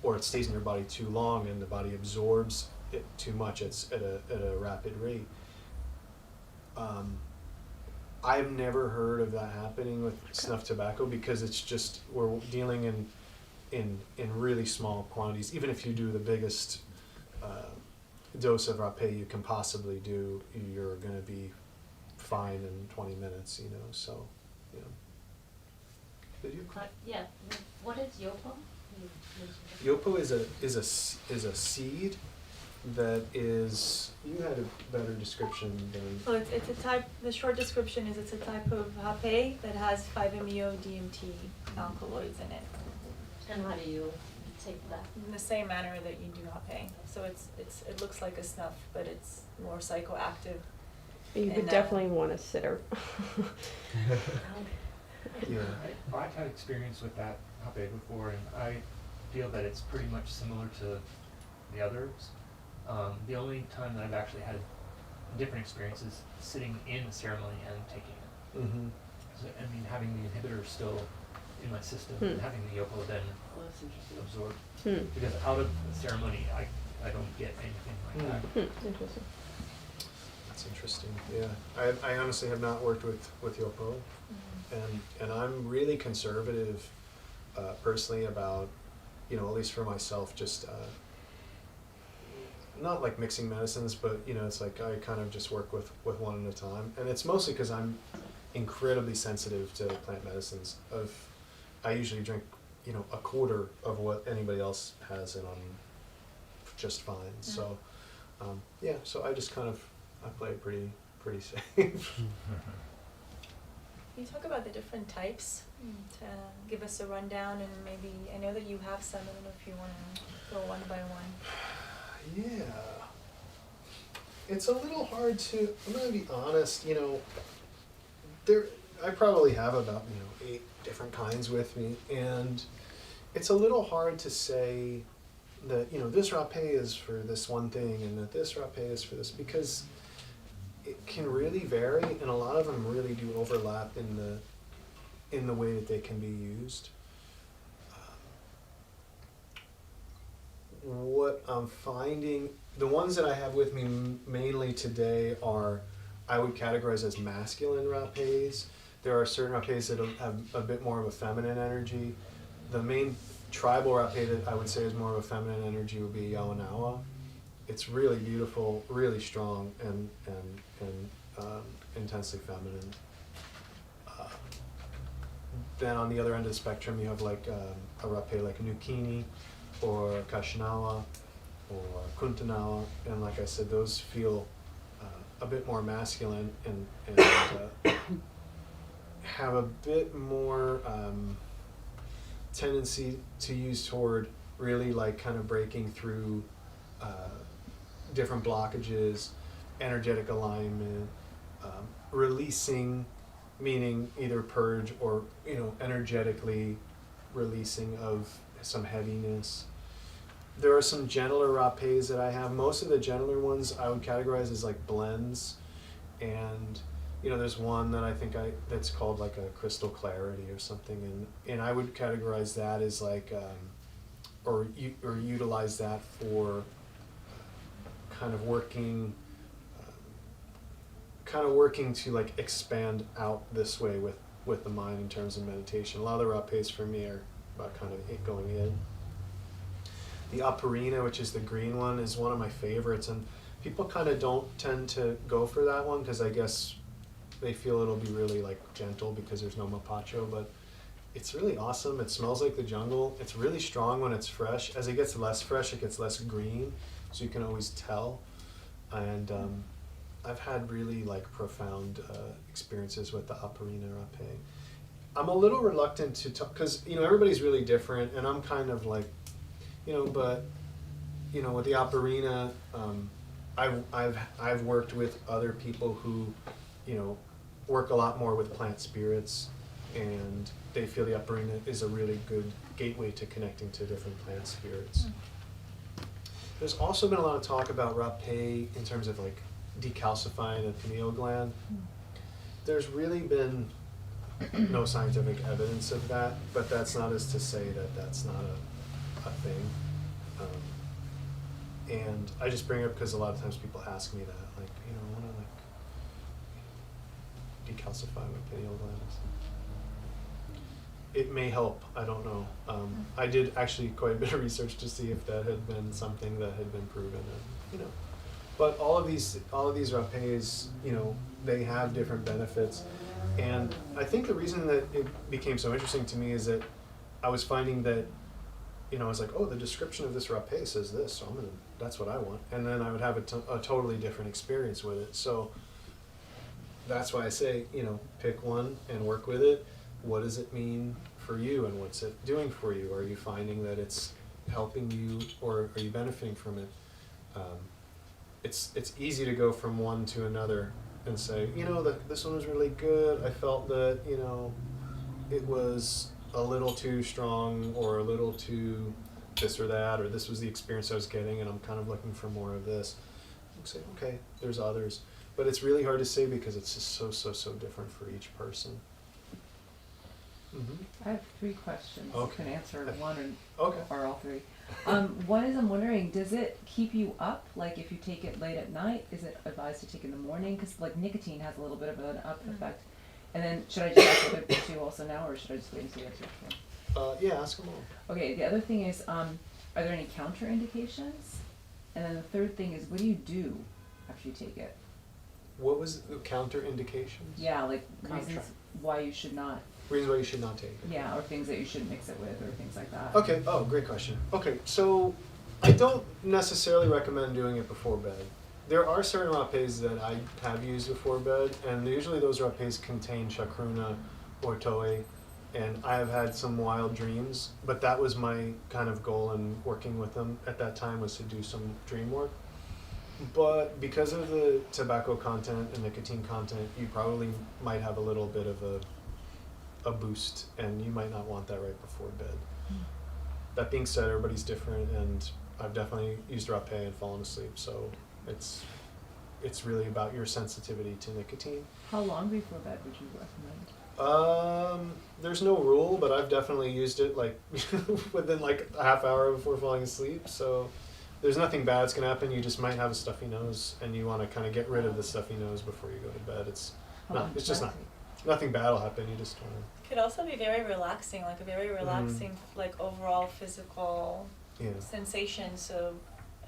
Or it stays in your body too long and the body absorbs it too much. It's at a rapid rate. I've never heard of that happening with snuff tobacco because it's just, we're dealing in really small quantities. Even if you do the biggest dose of Rapé you can possibly do, you're going to be fine in 20 minutes, so, Did you? Yeah, what is yopo? Yopo is a seed that is, you had a better description than. Well, it's a type, the short description is it's a type of Rapé that has 5-MeO-DMT alkaloids in it. And how do you take that? In the same manner that you do Rapé. So it looks like a snuff, but it's more psychoactive. you would And, definitely want a sitter. Yeah. I've had experience with that Rapé before, and I feel that it's pretty much similar to the others. The only time that I've actually had a different experience is sitting in the ceremony and taking it. Mm-hmm. So, having the inhibitor still in my system and having the yopo then Well, that's interesting. absorbed. Because out of the ceremony, I don't get anything like that. Interesting. That's interesting. Yeah, I honestly have not worked with Yopo, and I'm really conservative, personally about, at least for myself, just not like mixing medicines, but it's like I kind of just work with one at a time, and it's mostly because I'm incredibly sensitive to plant medicines. I usually drink, a quarter of what anybody else has, and I'm just fine. So, so I just kind of I play pretty safe. Can you talk about the different types to give us a rundown, and maybe, I know that you have some, I don't know if you want to go one by one. Yeah. It's a little hard to, I'm going to be honest, I probably have about, 8 different kinds with me, and it's a little hard to say that, this Rapé is for this one thing and that this Rapé is for this, because it can really vary, and a lot of them really do overlap in the way that they can be used. What I'm finding, the ones that I have with me mainly today are, I would categorize as masculine rapés. There are certain rapés that have a bit more of a feminine energy. The main tribal rapé that I would say is more of a feminine energy would be Yaonawa. It's really beautiful, really strong, and intensely feminine. Then on the other end of the spectrum, you have like a rapé like Nukini, or Kashinawa, or Kuntanawa, and like I said, those feel a bit more masculine and have a bit more tendency to use toward really like kind of breaking through different blockages, energetic alignment, releasing, meaning either purge or, you know, energetically releasing of some heaviness. There are some gentler rapés that I have. Most of the gentler ones I would categorize as like blends, and you know, there's one that I think that's called like a crystal clarity or something, and I would categorize that as like or utilize that for kind of working to like expand out this way with the mind in terms of meditation. A lot of the rapés for me are about kind of going in. The Aparina, which is the green one, is one of my favorites, and people kind of don't tend to go for that one because I guess they feel it'll be really like gentle because there's no mapacho, but it's really awesome. It smells like the jungle. It's really strong when it's fresh. As it gets less fresh, it gets less green, so you can always tell. And I've had really like profound experiences with the Aparina Rapé. I'm a little reluctant to talk because, you know, everybody's really different, and I'm kind of like, you know, but, you know, with the Aparina, I've worked with other people who, you know, work a lot more with plant spirits, and they feel the Aparina is a really good gateway to connecting to different plant spirits. There's also been a lot of talk about Rapé in terms of like decalcifying the pineal gland. There's really been no scientific evidence of that, but that's not as to say that that's not a thing. And I just bring it up because a lot of times people ask me that, like, you know, I want to like decalcify my pineal glands. It may help, I don't know. I did actually quite a bit of research to see if that had been something that had been proven, and, you know. But all of these rapés, you know, they have different benefits. And I think the reason that it became so interesting to me is that I was finding that, you know, I was like, oh, the description of this rapé says this, so that's what I want. And then I would have a totally different experience with it. So that's why I say, you know, pick one and work with it. What does it mean for you, and what's it doing for you? Are you finding that it's helping you, or are you benefiting from it? It's easy to go from one to another and say, you know, this one was really good. I felt that, you know, it was a little too strong, or a little too this or that, or this was the experience I was getting, and I'm kind of looking for more of this. You say, okay, there's others. But it's really hard to say because it's just so different for each person. I have 3 questions. Okay. You can answer one Okay. or all 3. One is, I'm wondering, does it keep you up? Like if you take it late at night, is it advised to take in the morning? Because like nicotine has a little bit of an up effect. And then should I just ask the other 2 also now, or should I just wait and see what's your Yeah, ask them all. Okay, the other thing is, are there any contraindications? And then the third thing is, what do you do after you take it? What was the counterindications? Yeah, like reasons why you should not. Reasons why you should not take it. Yeah, or things that you shouldn't mix it with, or things like that. Okay, oh, great question. Okay, so I don't necessarily recommend doing it before bed. There are certain rapés that I have used before bed, and usually those rapés contain chacruna or toei, and I have had some wild dreams, but that was my kind of goal in working with them at that time, was to do some dream work. But because of the tobacco content and nicotine content, you probably might have a little bit of a boost, and you might not want that right before bed. That being said, everybody's different, and I've definitely used rapé and fallen asleep, so it's it's really about your sensitivity to nicotine. How long before bed would you recommend? There's no rule, but I've definitely used it like within like a half hour before falling asleep. So there's nothing bad's gonna happen. You just might have a stuffy nose, and you want to kind of get rid of the stuffy nose before you go to bed. It's How no, long it's does just that not. take? Nothing bad will happen. You just want Could also be very relaxing, like a very relaxing, like overall physical to, yeah. sensation. So,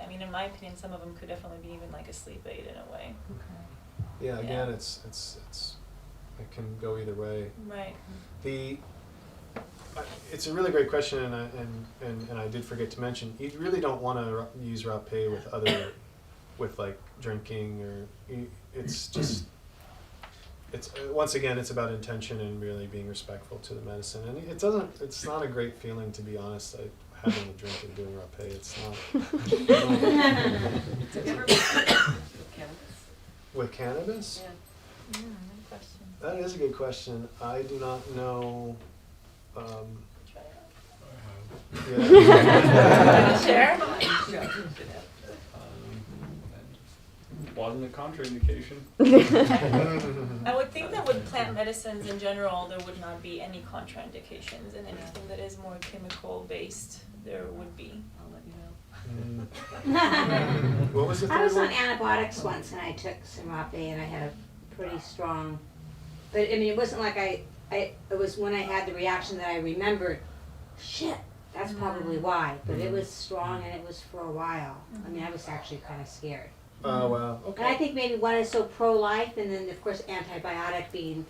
I mean, in my opinion, some of them could definitely be even like a sleep aid in a way. Okay. Yeah. Again, Yeah. it's it can go either way. Right. It's a really great question, and I did forget to mention, you really don't want to use Rapé with with like drinking it's just, it's once again, it's about intention and really being respectful to the medicine. And it's not a great feeling, to be honest, having a drink and doing Rapé. It's not. With cannabis? Yeah. Good question. That is a good question. I do not know. Try it Yeah. Share? Wasn't a contraindication. I would think that with plant medicines in general, there would not be any contraindications, and anything that is more chemical based, there would be. I'll let you know. What was the third I was on one? antibiotics once and I took some Rapé and I had a pretty strong, but I mean, it wasn't like it was when I had the reaction that I remembered, shit, that's probably why, but it was strong and it was for a while. I mean, I was actually kind of scared. Oh wow. And I Okay. think maybe one is so pro-life and then of course antibiotic being,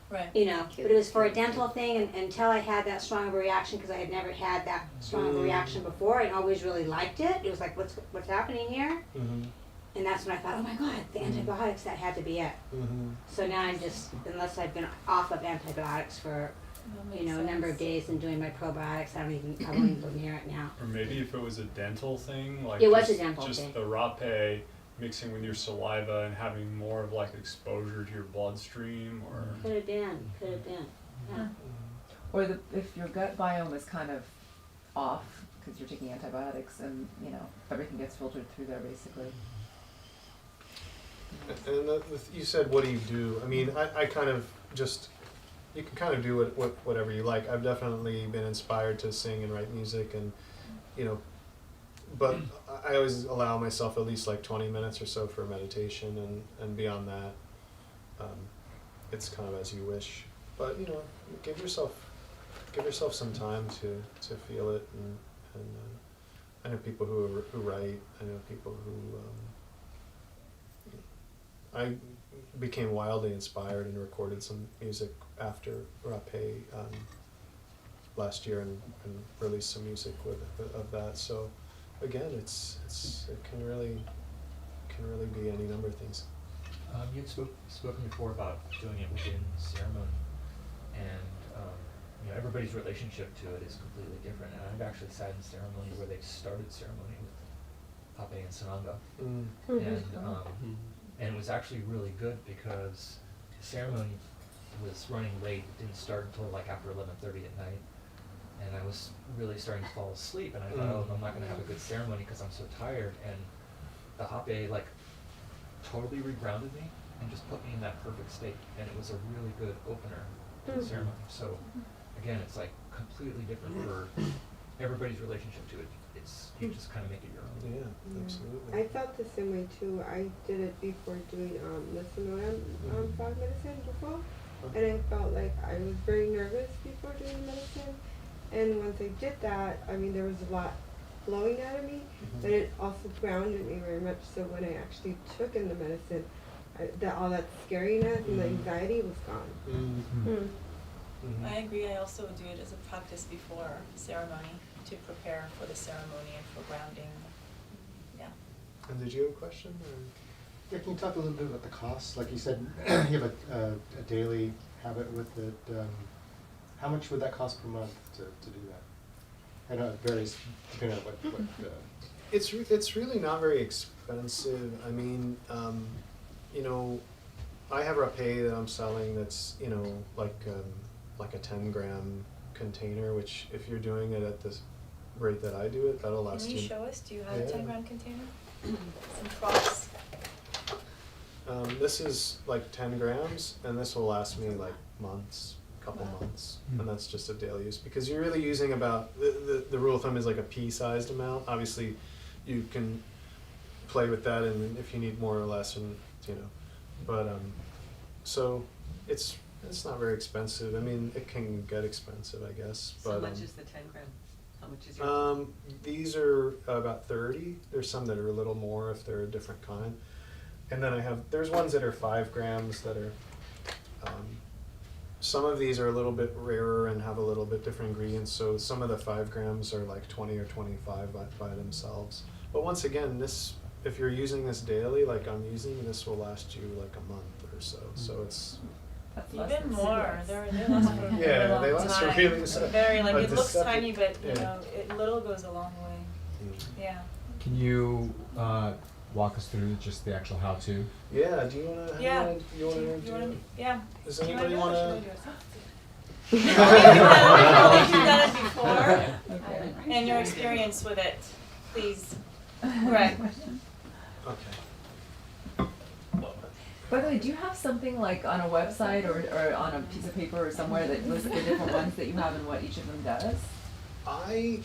Right. you know, but it was for a dental thing and until I had that strong of a reaction, because I had never had that strong of a reaction before and always really liked it. It was like, what's happening here? Mhm. And that's when I thought, oh my God, the antibiotics, that had to be it. Mhm. So now I'm just, unless I've been off of antibiotics for, That you know, a makes number of sense. days and doing my probiotics, I won't even go near it now. Or maybe if it was a dental thing, like It was a just, dental just thing. the Rapé mixing with your saliva and having more of like exposure to your bloodstream, or Could have been, yeah. Or if your gut biome is kind of off because you're taking antibiotics and, you know, everything gets filtered through there basically. And you said, what do you do? I mean, I kind of just, you can kind of do whatever you like. I've definitely been inspired to sing and write music, and you know, but I always allow myself at least like 20 minutes or so for meditation, and beyond that, it's kind of as you wish. But you know, give yourself some time to feel it, and I know people who write. I know people who. I became wildly inspired and recorded some music after Rapé last year, and released some music of that. So again, it can really be any number of things. You had spoken before about doing it within ceremony, and you know, everybody's relationship to it is completely different. And I've actually sat in ceremony where they started ceremony with Rapé and Sananga, and it was actually really good because the ceremony was running late. It didn't start until like after 11:30 at night, and I was really starting to fall asleep. And I thought, oh, I'm not going to have a good ceremony because I'm so tired. And the Rapé like totally regrounded me and just put me in that perfect state. And it was a really good opener to the ceremony. So again, it's like completely different for everybody's relationship to it. It's, you just kind of make it your own. Yeah, absolutely. I felt the same way too. I did it before doing the Ceremonial frog medicine before, and I felt like I was very nervous before doing medicine. And once I did that, I mean, there was a lot flowing out of me, but it also grounded me very much. So when I actually took in the medicine, all that scariness and the anxiety was gone. I agree. I also do it as a practice before ceremony to prepare for the ceremony and for grounding. Yeah. And did you have a question? Or? Yeah, can you talk a little bit about the costs? Like you said, you have a daily habit with it. How much would that cost per month to do that? I know it varies depending on what It's really not very expensive. I mean, you know, I have Rapé that I'm selling that's, you know, like a 10-gram container, which if you're doing it at this rate that I do it, that'll last Can you. you show us? Do you have a Yeah. 10-gram container? Some props. This is like 10 grams, and this will last me like months, couple months, and that's just a daily use, because you're really using about, the rule of thumb is like a pea-sized amount. Obviously, you can play with that, and if you need more or less, and but so it's not very expensive. I mean, it can get expensive, I guess. So But, much is the 10 gram? How much is your? These are about 30. There's some that are a little more if they're a different kind. And then there's ones that are 5 grams that are, some of these are a little bit rarer and have a little bit different ingredients. So some of the 5 grams are like 20 or 25 by themselves. But once again, if you're using this daily, like I'm using, this will last you like a month or so. So it's That's less Even than more, cigarettes. they last for a Yeah, very long they last for time. really so- Very, like, but it the looks stuff- tiny, but, yeah. it little goes a long way, yeah. Can you walk us through just the actual how-to? Yeah. Do you wanna? Yeah. You wanna do? Yeah. Does Do you anybody do it, or wanna? should I do it? You've done it before, Okay. and your experience with it, please, Greg. Okay. By the way, do you have something like on a website or on a piece of paper or somewhere that lists the different ones that you have and what each of them does? I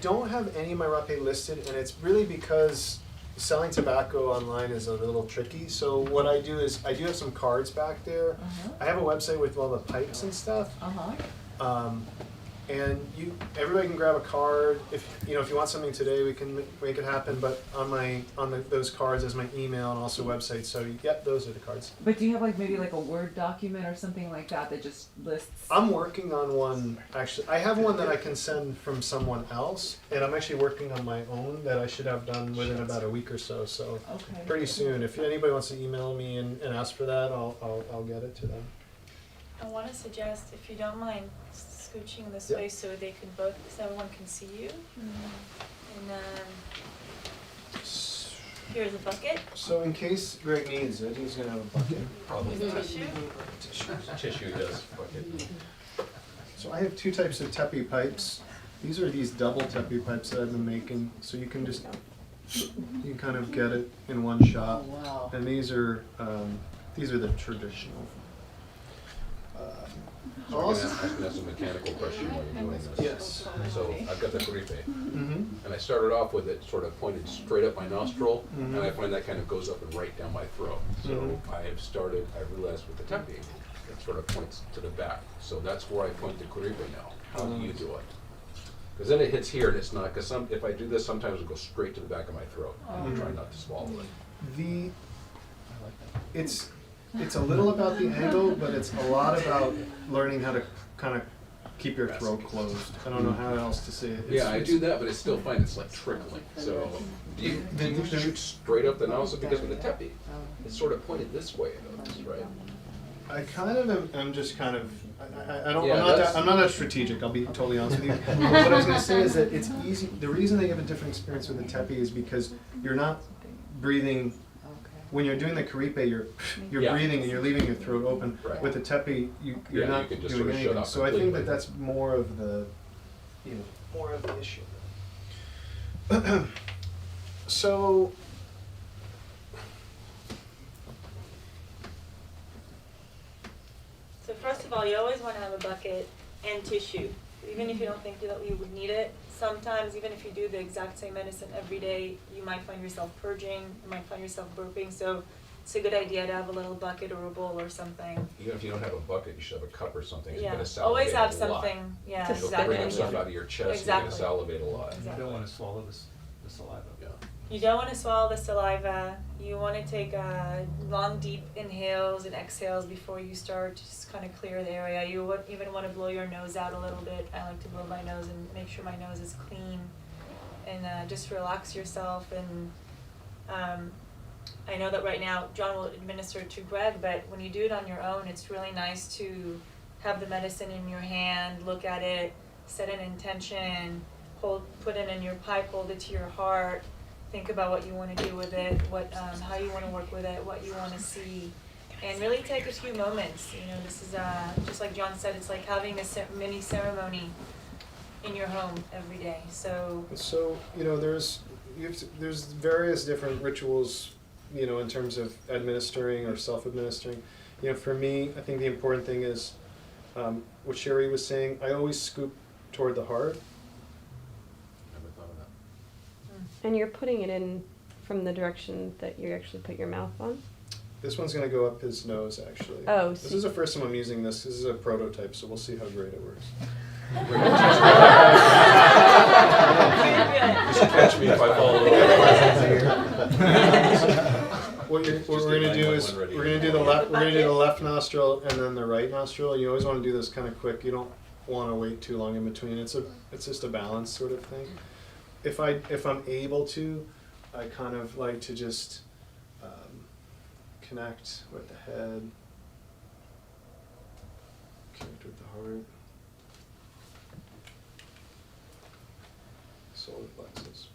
don't have any of my Rapé listed, and it's really because selling tobacco online is a little tricky. So what I do is I do have some cards back there. Uh-huh. I have a website with all the pipes and stuff. Uh-huh. And everybody can grab a card. If you want something today, we can make it happen. But on those cards is my email and also website. So yep, those are the cards. But do you have like maybe like a Word document or something like that that just lists? I'm working on one, actually. I have one that I can send from someone else, and I'm actually working on my own that I should have done within about a week or so. So Okay. pretty soon. If anybody wants to email me and ask for that, I'll get it to them. I wanna suggest, if you don't mind, scooching this Yep. way so so everyone can see you. And here's a bucket. So in case Greg needs it, he's gonna have a bucket. Probably Tissue. Tissue does bucket. So I have 2 types of tepi pipes. These are these double tepi pipes that I've been making. So you can kind of get it in one shot. Oh, wow. And these are the traditional. So I'm gonna ask a mechanical question while you're doing this. Yes. So I've got the Rapé, Mm-hmm. and I started off with it sort of pointed straight up my nostril, and I Mhm. find that kind of goes up and right down my throat. So Mhm. I realized with the tepi, it sort of points to the back. So that's where I point the Rapé now. How do you do it? Because then it hits here and it's not, because if I do this, sometimes it goes straight to the back of my throat. I'm trying not to swallow it. It's a little about the angle, but it's a lot about learning how to kind of keep your throat closed. I don't know how else to say it. Yeah, I do that, but I still find it's like trickling. So do you shoot straight up the nostril? Because with the tepi, it's sort of pointed this way, right? I kind of am just kind of, I don't, Yeah, I'm not that strategic, I'll be totally honest with you. But what I was gonna say is that it's easy, the reason they have a different experience with the tepi is because you're not breathing, when you're doing the karipe, you're Yeah. breathing and you're leaving your throat open. Right. With the tepi, you're Yeah, not you can just doing sort of shut anything. off So I think completely. that that's more of the, more of the issue. So, So first of all, you always want to have a bucket and tissue, even if you don't think that you would need it. Sometimes, even if you do the exact same medicine every day, you might find yourself purging, you might find yourself burping, so it's a good idea to have a little bucket or a bowl or something. Even if you don't have a bucket, you should have a cup or something. 'Cause Yeah, you're gonna salivate always have a lot. something, yeah, You'll exactly. bring stuff out of your chest, you're gonna salivate a lot. You don't want to swallow the saliva. Yeah. You don't want to swallow the saliva. You want to take long, deep inhales and exhales before you start to just kind of clear the area. You would even want to blow your nose out a little bit. I like to blow my nose and make sure my nose is clean. And just relax yourself. And I know that right now John will administer it to Greg, but when you do it on your own, it's really nice to have the medicine in your hand, look at it, set an intention, put it in your pipe, hold it to your heart. Think about what you want to do with it, how you want to work with it, what you want to see, and really take a few moments. This is just like John said, it's like having a mini ceremony in your home every day. So there's various different rituals you know, in terms of administering or self-administering, you know, for me, I think the important thing is what Sherree was saying. I always scoop toward the heart. Never thought of that. And you're putting it in from the direction that you actually put your mouth on? This one's gonna go up his nose, actually. Oh, This so is the first time I'm using this. This is a prototype, so we'll see how great it works. You should catch me if I fall What we're gonna do is we're gonna do the left nostril and then the right nostril. You always want to do this kind of quick. You don't want to wait too long in between. It's just a balance sort of thing. If I'm able to, I kind of like to just connect with the head, connect with the heart, solar plexus.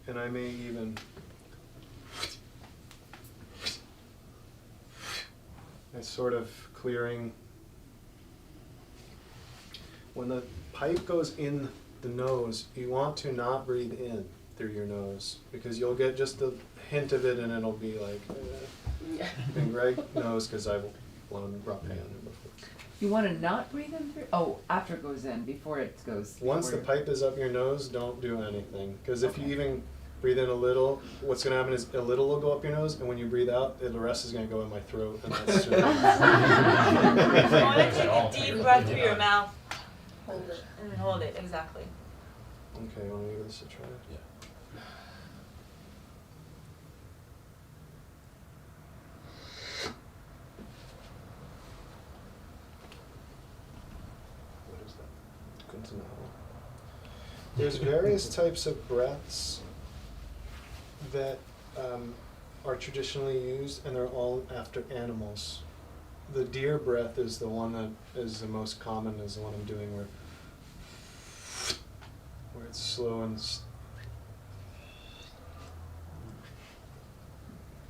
And I may even it's sort of clearing. When the pipe goes in the nose, you want to not breathe in through your nose because you'll get just the hint of it and it'll be like, and Greg knows because I've blown Rapé on him before. You want to not breathe in through? Oh, after it goes in, before it goes. Once the pipe is up your nose, don't do anything. Because if you even breathe in a little, what's going to happen is a little will go up your nose, and when you breathe out, the rest is going to go in my throat. And that's You want to take a deep breath through your mouth. Hold it. And then hold it, exactly. Okay, want to give this a try? Yeah. What is that? Good to know. There's various types of breaths that are traditionally used, and they're all after animals. The deer breath is the one that is the most common, is the one I'm doing where it's slow and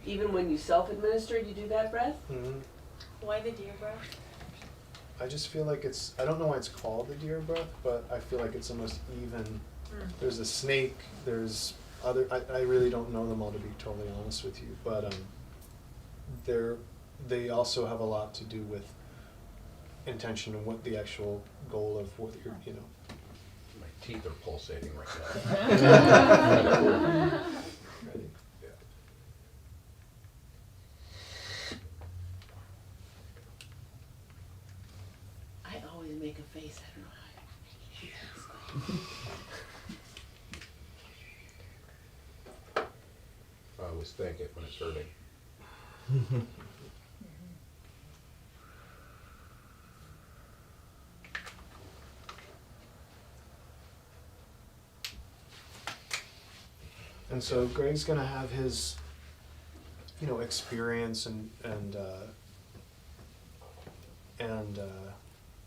Even when you self-administer, you do that breath? Mhm. Why the deer breath? I just feel like I don't know why it's called the deer breath, but I feel like it's the most even. There's a snake, there's other, I really don't know them all, to be totally honest with you, but they also have a lot to do with intention and what the actual goal of what you're, you know. My teeth are pulsating right now. Ready? Yeah. I always make a face, I don't know I always think it when it's hurting. And so Greg's gonna have his, you know, experience and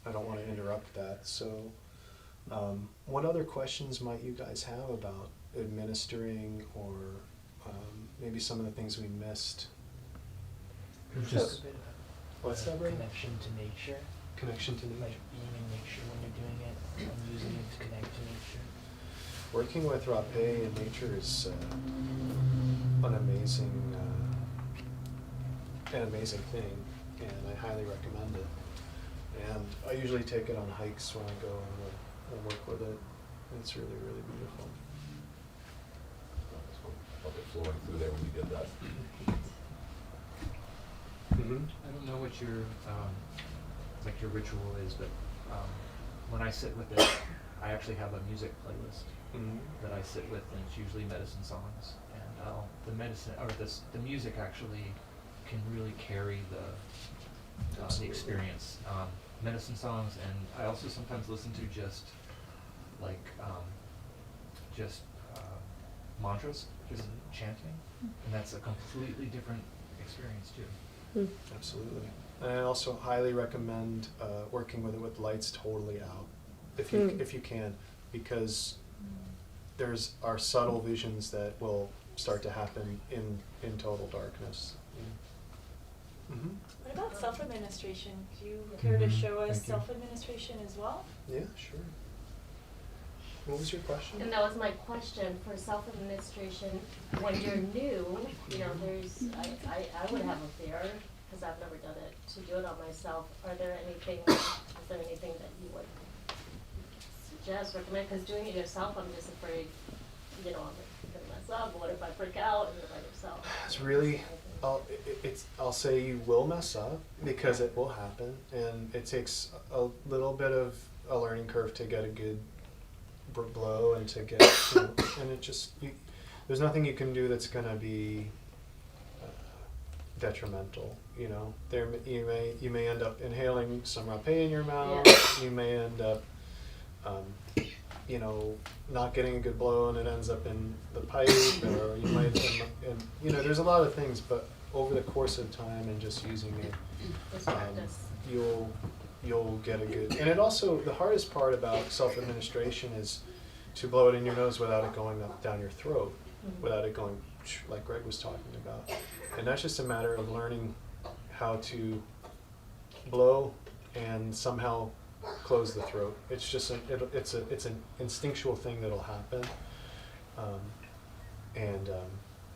I don't want to interrupt that. So, what other questions might you guys have about administering, or maybe some of the things we missed? Just What's that, Brady? connection to nature. Connection to nature. Like being in nature when you're doing it and using it to connect to nature. Working with Rapé in nature is an amazing thing, and I highly recommend it. And I usually take it on hikes when I go and work with it. It's really, really beautiful. Felt it flowing through there when you did that. Mm-hmm. I don't know what your your ritual is, but when I sit with it, I actually have a music playlist that I sit with, and it's usually medicine songs. And the music actually can really carry the experience. Medicine songs, and I also sometimes listen to just mantras, just chanting, and that's a completely different experience too. Absolutely. And I also highly recommend working with it with lights totally out, if you can, because are subtle visions that will start to happen in total darkness. Mm-hmm. What about self-administration? Do you care to show us Thank you. self-administration as well? Yeah, sure. What was your question? And that was my question for self-administration. When you're new, you know, I would have a fear because I've never done it, to do it on myself. Is there anything that you would suggest, recommend? Because doing it yourself, I'm just afraid, you know, I'm gonna mess up. What if I freak out and do it by yourself? It's really, I'll say you will mess up because it will happen, and it takes a little bit of a learning curve to get a good blow and to get, you know, and it just, there's nothing you can do that's gonna be detrimental, you know. You may end up inhaling some rapé in your mouth. Yeah. You may end up, you know, not getting a good blow and it ends up in the pipe, or you might end up in, you know, there's a lot of things, but over the course of time and just using it, you'll get a good, and it also, the hardest part about self-administration is to blow it in your nose without it going up down your throat, without it going like Greg was talking about. And that's just a matter of learning how to blow and somehow close the throat. It's just it's an instinctual thing that'll happen, and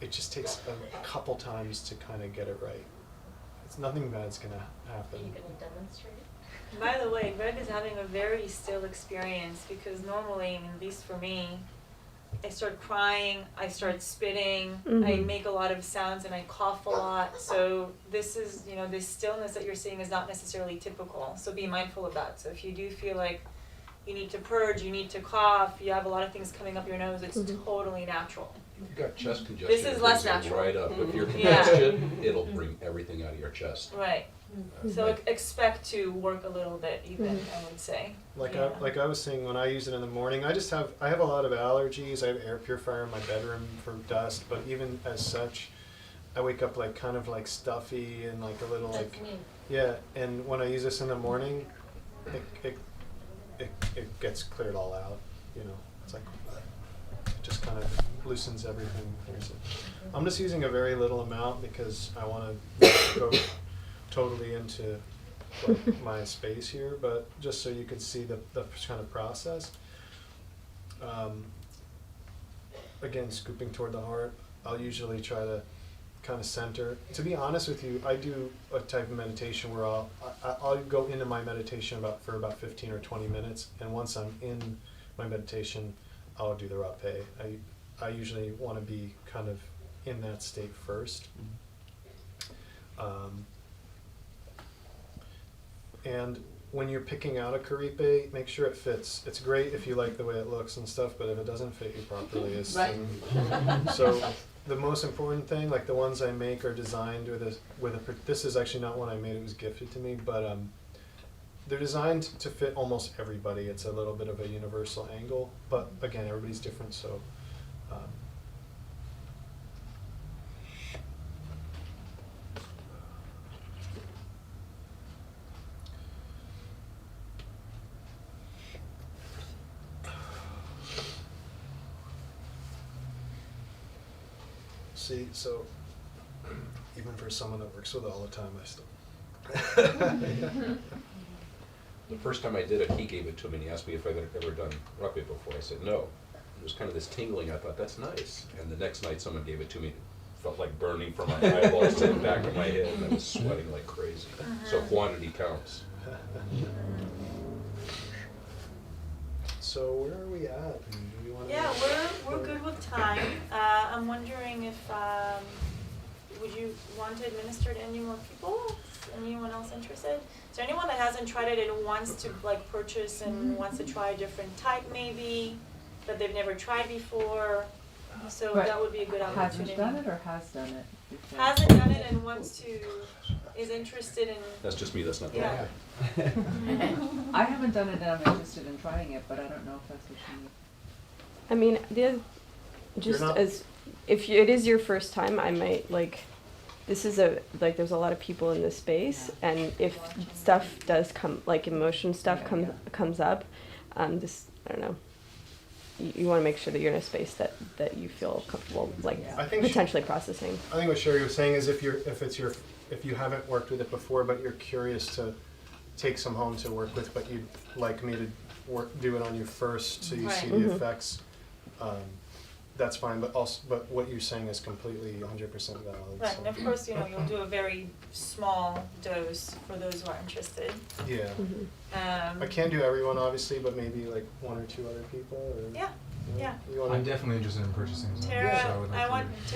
it just takes a couple times to kind of get it right. It's nothing bad's gonna happen. Are you gonna demonstrate? By the way, Greg is having a very still experience because normally, I mean, at least for me, I start crying, I start spitting, I make a lot of sounds and I cough a lot. So this is, you know, this stillness that you're seeing is not necessarily typical. So be mindful of that. So if you do feel like you need to purge, you need to cough, you have a lot of things coming up your nose, it's totally natural. If you've got chest congestion, This is it less brings it natural. right up. If you're Yeah. congested, it'll bring everything out of your chest. Right. So expect to work a little bit even, I would say. Like Yeah. like I was saying, when I use it in the morning, I have a lot of allergies. I have air purifier in my bedroom for dust, but even as such, I wake up like kind of like stuffy and like a little That's like, me. yeah. And when I use this in the morning, it gets cleared all out. You know, it's like it just kind of loosens everything. I'm just using a very little amount because I want to go totally into like, my space here, but just so you can see the kind of process. Again, scooping toward the heart, I'll usually try to kind of center. To be honest with you, I do a type of meditation where I'll go into my meditation for about 15 or 20 minutes, and once I'm in my meditation, I'll do the rapé. I usually want to be kind of in that state first. And when you're picking out a karipe, make sure it fits. It's great if you like the way it looks and stuff, but if it doesn't fit you properly, it's Right. So the most important thing, like the ones I make, are designed this is actually not one I made; it was gifted to me, but they're designed to fit almost everybody. It's a little bit of a universal angle, but again, everybody's different, so. See, so even for someone that works with it all the time, I still. The first time I did it, he gave it to me and he asked me if I'd ever done Rapé before. I said no. It was kind of this tingling. I thought, that's nice. And the next night someone gave it to me. It felt like burning from my eyeballs to the back of my head, and I was sweating like crazy. So quantity counts. So where are we at? Do we want to? Yeah, we're good with time. I'm wondering if would you want to administer to any more people? Anyone else interested? Is there anyone that hasn't tried it and wants to like purchase and wants to try a different type maybe that they've never tried before? So But that would be a good opportunity. Hasn't done it or has done it before? Hasn't done it and is interested in. That's just me, that's not Yeah. that. I haven't done it and I'm interested in trying it, but I don't know if that's what you need. I mean, just not- as if it is your first time, I might like. This is there's a lot of people in this space, and if stuff does come, like emotion stuff comes up, I don't know. You want to make sure that you're in a space that you feel comfortable, like I think potentially processing. I think what Sherree was saying is if you haven't worked with it before, but you're curious to take some home to work with, but you'd like me to do it on you first so you see Right. the effects, that's fine, but what you're saying is completely 100% valid. Right, so. and of course, you know, you'll do a very small dose for those who are interested. Yeah. Mm-hmm. I can't do everyone, obviously, but maybe like 1 or 2 other people. Or, Yeah, yeah. You wanna, I'm definitely interested in purchasing some. Tara, so I would like to-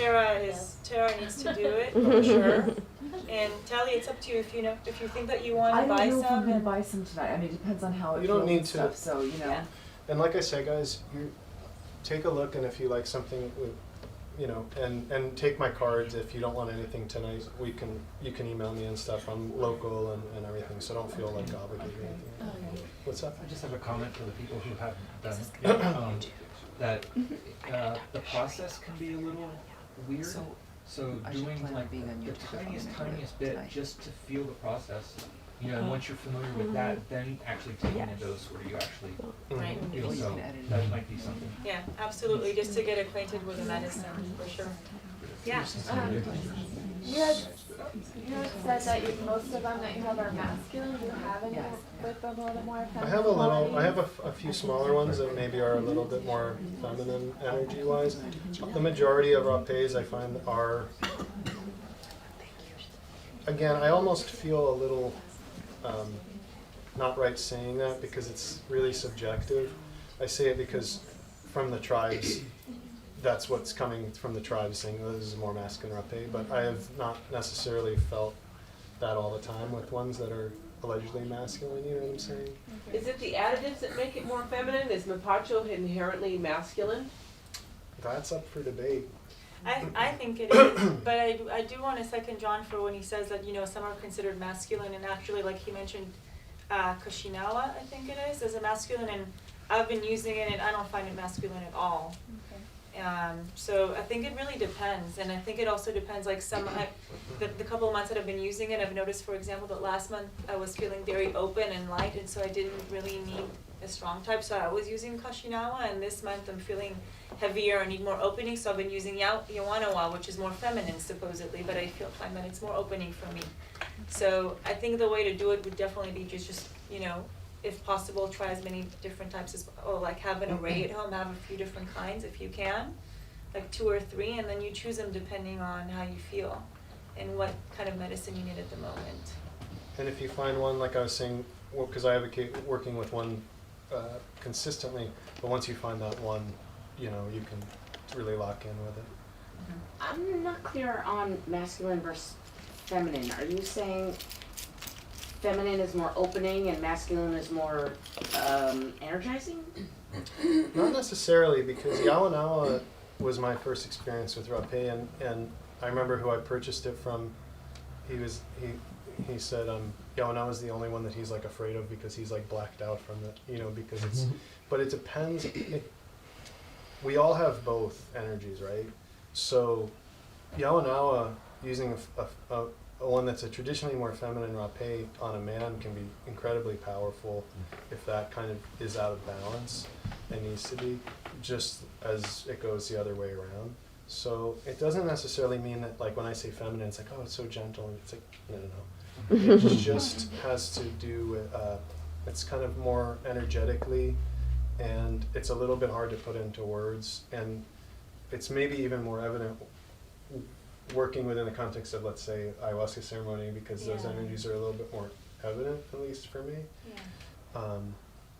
Tara needs to do it for sure. And Tally, it's up to you if you think that you want I to don't buy know if I'm some. gonna and- buy some tonight. I mean, it depends on how it You don't feels need and to. stuff, so, you know. Yeah. And like I say, guys, you take a look, and if you like something, and take my cards. If you don't want anything tonight, you can email me and stuff. I'm local and everything, so don't feel like obligated or anything. What's up? I just have a comment for the people who haven't done it yet, that the process can be a little weird. So doing like the tiniest bit just to feel the process, and once you're familiar with that, then actually taking a dose where you actually Right. feel, so that might be something. Yeah, absolutely, just to get acquainted with the medicine, for sure. Yeah. You had said that most of them that you have are masculine. Do you have any with a little more feminine? I have a few smaller ones that maybe are a little bit more feminine energy-wise. The majority of rapés I find are, again, I almost feel a little not right saying that because it's really subjective. I say it because from the tribes, that's what's coming from the tribes saying, oh, this is a more masculine rapé, but I have not necessarily felt that all the time with ones that are allegedly masculine, you know what I'm saying? Is it the additives that make it more feminine? Is mapacho inherently masculine? That's up for debate. I think it is, but I do want to second John for when he says that, some are considered masculine, and actually, like he mentioned, Kashinawa, I think it is, as a masculine, and I've been using it and I don't find it masculine at all. So I think it really depends, and I think it also depends, like the couple of months that I've been using it, I've noticed, for example, that last month I was feeling very open and light, and so I didn't really need a strong type, so I was using Kashinawa, and this month I'm feeling heavier and need more opening, so I've been using Yawanawa, which is more feminine supposedly, but I find that it's more opening for me. So I think the way to do it would definitely be just if possible, try as many different types or like have an array at home, have a few different kinds if you can, like 2 or 3, and then you choose them depending on how you feel and what kind of medicine you need at the moment. And if you find one, like I was saying, because I advocate working with one consistently, but once you find that one, you can really lock in with it. I'm not clear on masculine versus feminine. Are you saying feminine is more opening and masculine is more energizing? Not necessarily, because Yawanawa was my first experience with Rapé, and I remember who I purchased it from. He said Yawanawa is the only one that he's like afraid of because he's like blacked out from it, because it's. But it depends. We all have both energies, right? So Yawanawa using a one that's a traditionally more feminine rapé on a man can be incredibly powerful if that kind of is out of balance and needs to be, just as it goes the other way around. So it doesn't necessarily mean that, like, when I say feminine, it's like, oh, it's so gentle, and it's like, no. It just has to do with, it's kind of more energetically, and it's a little bit hard to put into words, and it's maybe even more evident working within the context of, let's say, ayahuasca ceremony, because those energies are a little bit more evident, at least for me.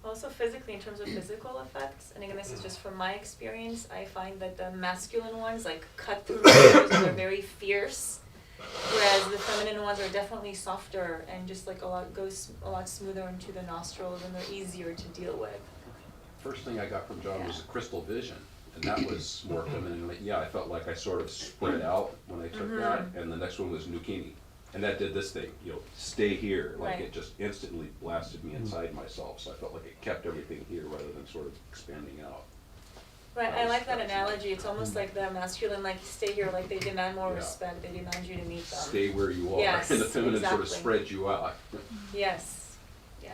Also physically, in terms of physical effects, and again, this is just from my experience, I find that the masculine ones like cut through the and they're very fierce, whereas the feminine ones are definitely softer and just like goes a lot smoother into the nostrils, and they're easier to deal with. First thing I got from John was a crystal vision. And that was more feminine. Yeah, I felt like I sort of spread out when I took that. And the next one was Nukini. And that did this thing, stay here. Like it just instantly blasted me inside myself. So I felt like it kept everything here rather than sort of expanding out. Right, I like that analogy. It's almost like the masculine, like, stay here, like they demand more respect. They demand you to meet them. Stay where you are. Yes, and the feminine sort of spreads you out. Yes, yeah.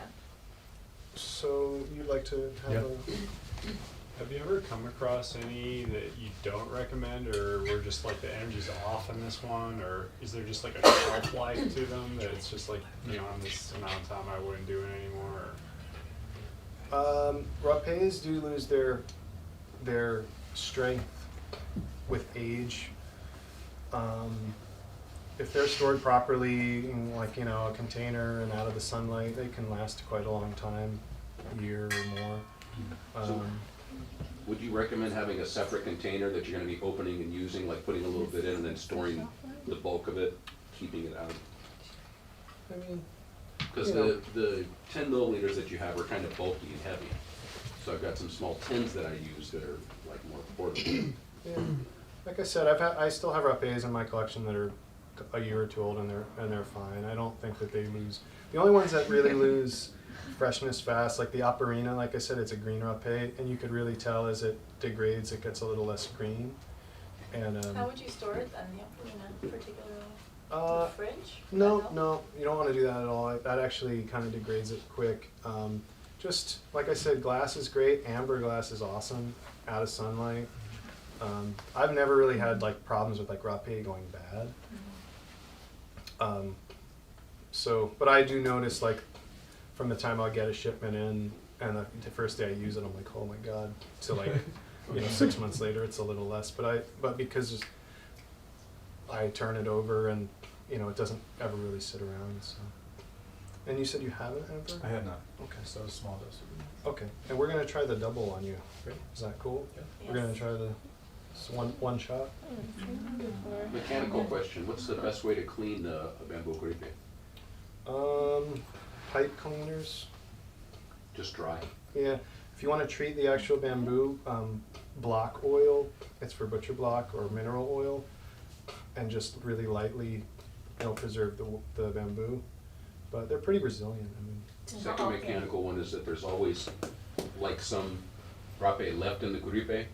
So you'd like to have Have you ever come across any that you don't recommend, or were just like the energy's off in this one, or is there just like a shelf life to them that it's just like, you know, on this amount of time I wouldn't do it anymore? Or? Rapés do lose their strength with age. If they're stored properly in, like, you know, a container and out of the sunlight, they can last quite a long time, a year or more. So, would you recommend having a separate container that you're gonna be opening and using, like putting a little bit in and then storing the bulk of it, keeping it out? I mean, Because you know. the 10 milliliters that you have are kind of bulky and heavy. So I've got some small tins that I use that are like more portable. Yeah. Like I said, I still have Rapés in my collection that are a year or two old, and they're fine. I don't think that they lose. The only ones that really lose freshness fast, like the Operina, like I said, it's a green Rapé, and you could really tell as it degrades, it gets a little less green. And How would you store it then, the Amplifying particularly? In Uh, the fridge? no, you don't want to do that at all. That actually kind of degrades it quick. Just like I said, glass is great. Amber glass is awesome. Out of sunlight. I've never really had like problems with like Rapé going bad. But I do notice, like, from the time I'll get a shipment in and the first day I use it, I'm like, oh my god. So like, you know, 6 months later it's a little less. But because I turn it over and, you know, it doesn't ever really sit around. So. And you said you haven't ever? I have not. Okay. So a small dose. Okay. And we're gonna try the double on you. Right? Is that cool? Yeah. We're gonna try the one shot. Mechanical question, what's the best way to clean a bamboo kuripe? Pipe cleaners. Just dry? Yeah. If you want to treat the actual bamboo, block oil, it's for butcher block, or mineral oil, and just really lightly, preserve the bamboo. But they're pretty resilient. I mean. Second mechanical one is that there's always like some rapé left in the kuripe.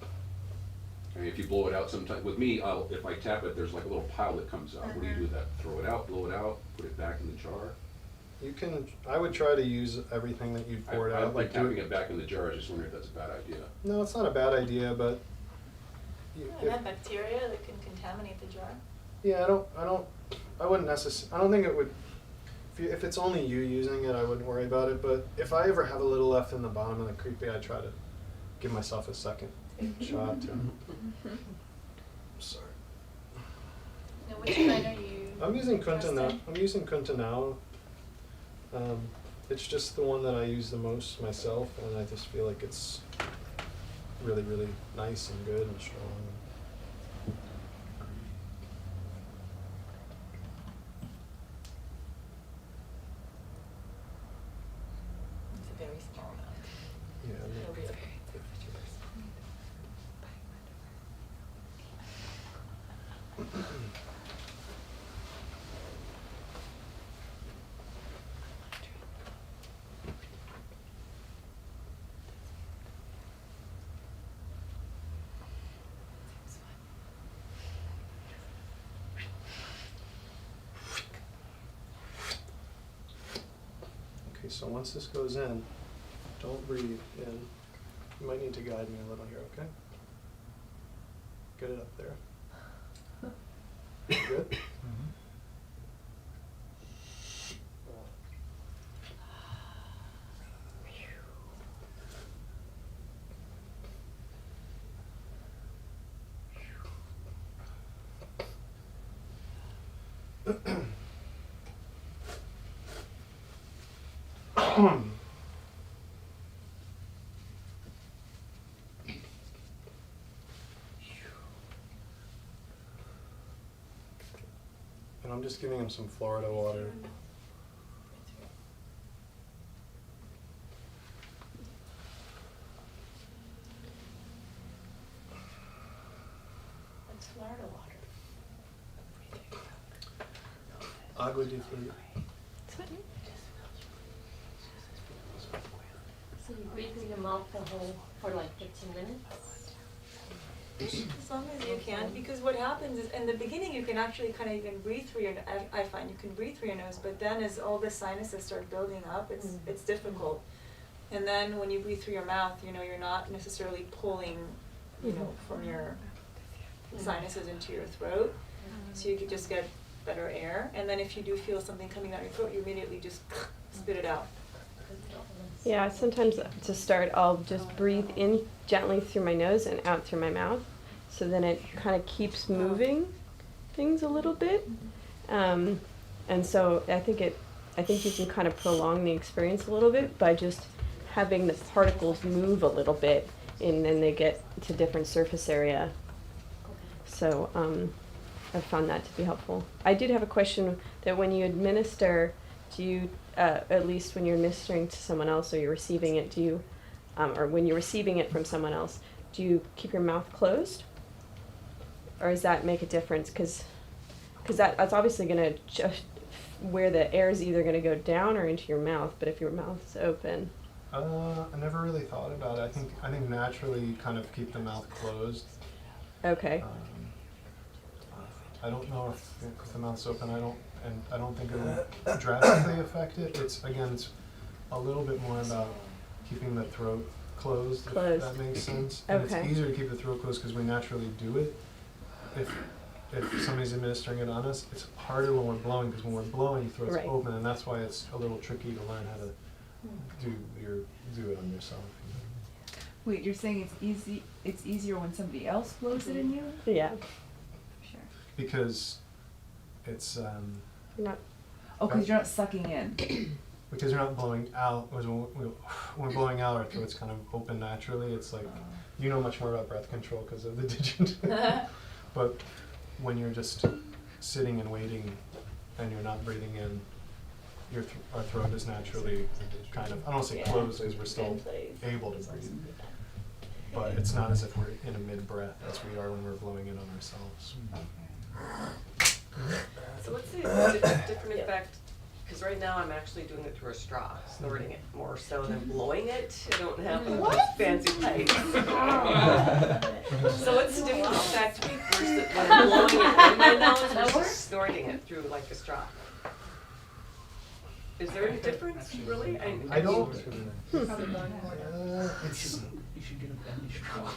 I mean, if you blow it out sometime, with me, if I tap it, there's like a little pile that comes out. What do you do with that? Throw it out, blow it out, put it back in the jar? You can, I would try to use everything that you poured out. Like tapping it back in the jar, I just wonder if that's a bad idea. No, it's not a bad idea, but. And that bacteria that can contaminate the jar. Yeah, I wouldn't I don't think it would, if it's only you using it, I wouldn't worry about it, but if I ever have a little left in the bottom of the creepy, I try to give myself a second shot too. Sorry. Now, which kind are you? I'm using trusting? Kuntanao. It's just the one that I use the most myself, and I just feel like it's really, really nice and good and strong. It's a very small amount. Yeah. It'll be okay. Okay, so once this goes in, don't breathe in. You might need to guide me a little here, okay? Get it up there. Good? Mm-hmm. And I'm just giving him some Florida water. That's Florida water. Agua de fruit. So you breathe through your mouth the whole, for like 15 minutes? As long as you can, because what happens is, in the beginning, you can actually kind of even breathe through your, I find you can breathe through your nose, but then as all the sinuses start building up, it's difficult. And then when you breathe through your mouth, you know, you're not necessarily pulling, you know, from your sinuses into your throat. So you could just get better air. And then if you do feel something coming out your throat, you immediately just spit it out. Yeah, sometimes to start, I'll just breathe in gently through my nose and out through my mouth. So then it kind of keeps moving things a little bit. And so I think you can kind of prolong the experience a little bit by just having the particles move a little bit, and then they get to different surface area. So I found that to be helpful. I did have a question that when you administer, do you, at least when you're administering to someone else or you're receiving it, do you, or when you're receiving it from someone else, do you keep your mouth closed? Or does that make a difference? Because that's obviously going to just, where the air is either going to go down or into your mouth, but if your mouth is open. I never really thought about it. I think naturally you kind of keep the mouth closed. Okay. I don't know if the mouth's open. I don't think it will drastically affect it. It's a little bit more about keeping the throat closed. If that makes sense. And Okay. it's easier to keep the throat closed because we naturally do it. If somebody's administering it on us, it's harder when we're blowing, because when we're blowing, the throat's Right. open, and that's why it's a little tricky to learn how to do it on yourself. Wait, you're saying it's easier when somebody else blows it in you? Yeah. Sure. Because it's Not. Oh, because you're not sucking in. because you're not blowing out. When we're blowing out, our throat's kind of open naturally. It's like you know much more about breath control because of the digit. But when you're just sitting and waiting, and you're not breathing in, our throat is naturally kind of, I don't want to say closed because we're still able to breathe. But it's not as if we're in a mid-breath as we are when we're blowing it on ourselves. So what's the different effect? Because right now I'm actually doing it through a straw, snorting it more so than blowing it. I don't have those fancy pipes. So what's the different effect versus when I'm blowing it in my nose versus snorting it through like a straw? Is there any difference, really? I don't. You should get a bendy straw.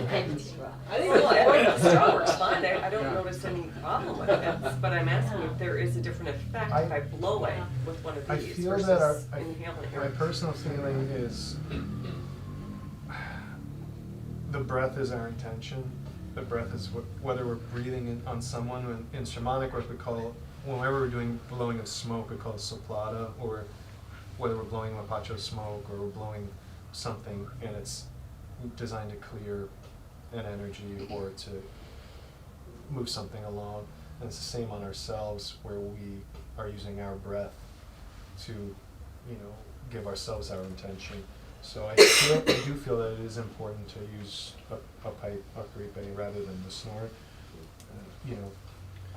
I think the straw works fine. I don't notice any problem with it, but I'm asking if there is a different effect if I blow it with one of I these feel versus that inhaling my it. personal feeling is the breath is our intention. The breath is whether we're breathing on someone. In shamanic work, we call, whenever we're blowing of smoke, we call it soplata, or whether we're blowing mapacho smoke or we're blowing something, and it's designed to clear an energy or to move something along. And it's the same on ourselves, where we are using our breath to, give ourselves our intention. So I do feel that it is important to use a pipe, a rapé, rather than the snort.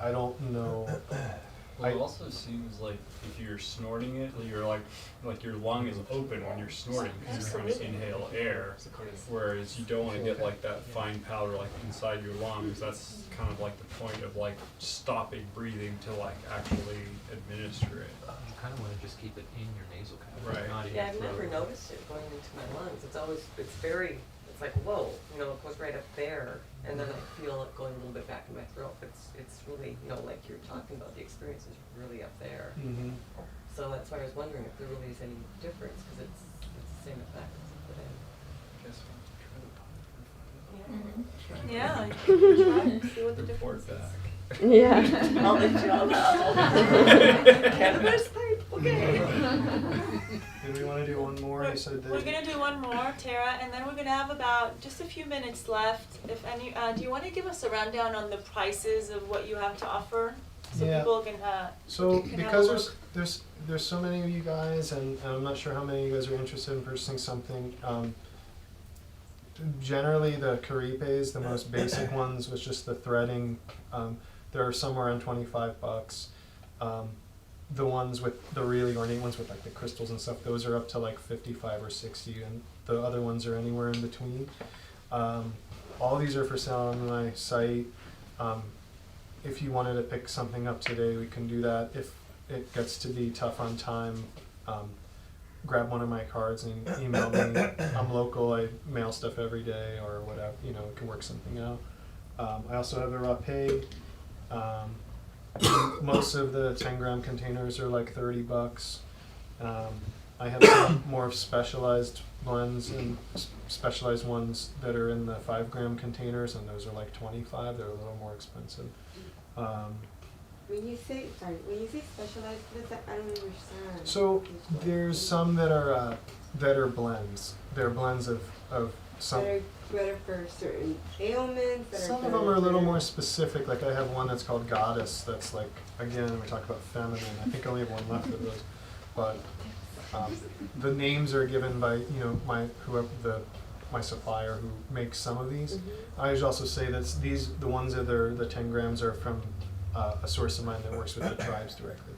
I don't know. Well, it also seems like if you're snorting it, you're like your lung is open when you're snorting because you're trying to inhale air, whereas you don't want to get like that fine powder like inside your lungs. That's kind of like the point of like stopping breathing to like actually administer it. You kind of want to just keep it in your nasal cavity, Right. not in Yeah, your I've never throat. noticed it going into my lungs. It's like, whoa, it goes right up there, and then I feel it going a little bit back in my throat. It's really, like you're talking about, the experience is really up there. Mm-hmm. So that's why I was wondering if there really is any difference, because it's the same effect. But Yeah, you can try and see what the difference is. Yeah. I'll let you all know. Cannabis pipe, okay. Did we want to do one more? You said that. We're gonna do one more, Tara, and then we're gonna have about just a few minutes left. If any, do you want to give us a rundown on the prices of what you have to offer, so Yeah. people can So can have because a look. there's so many of you guys, and I'm not sure how many of you guys are interested in purchasing something. Generally, the karipes, the most basic ones, was just the threading. They're somewhere around $25. The ones with the really ornate ones with like the crystals and stuff, those are up to like 55 or 60, and the other ones are anywhere in between. All these are for sale on my site. If you wanted to pick something up today, we can do that. If it gets to be tough on time, grab one of my cards and email me. I'm local, I mail stuff every day or whatever, you know, it can work something out. I also have the Rapé. Most of the 10-gram containers are like $30. I have some more specialized blends and specialized ones that are in the 5-gram containers, and those are like $25. They're a little more expensive. When you say specialized, what is that? I don't understand. So there's some that are blends. They're blends of some. That are better for certain ailments. That Some are of them are a little for- more specific. Like I have one that's called Goddess. That's like, again, we talk about feminine. I think I only have one left of those, but the names are given by my supplier who makes some of these. I should also say that the ones that are the 10 grams are from a source of mine that works with the tribes directly.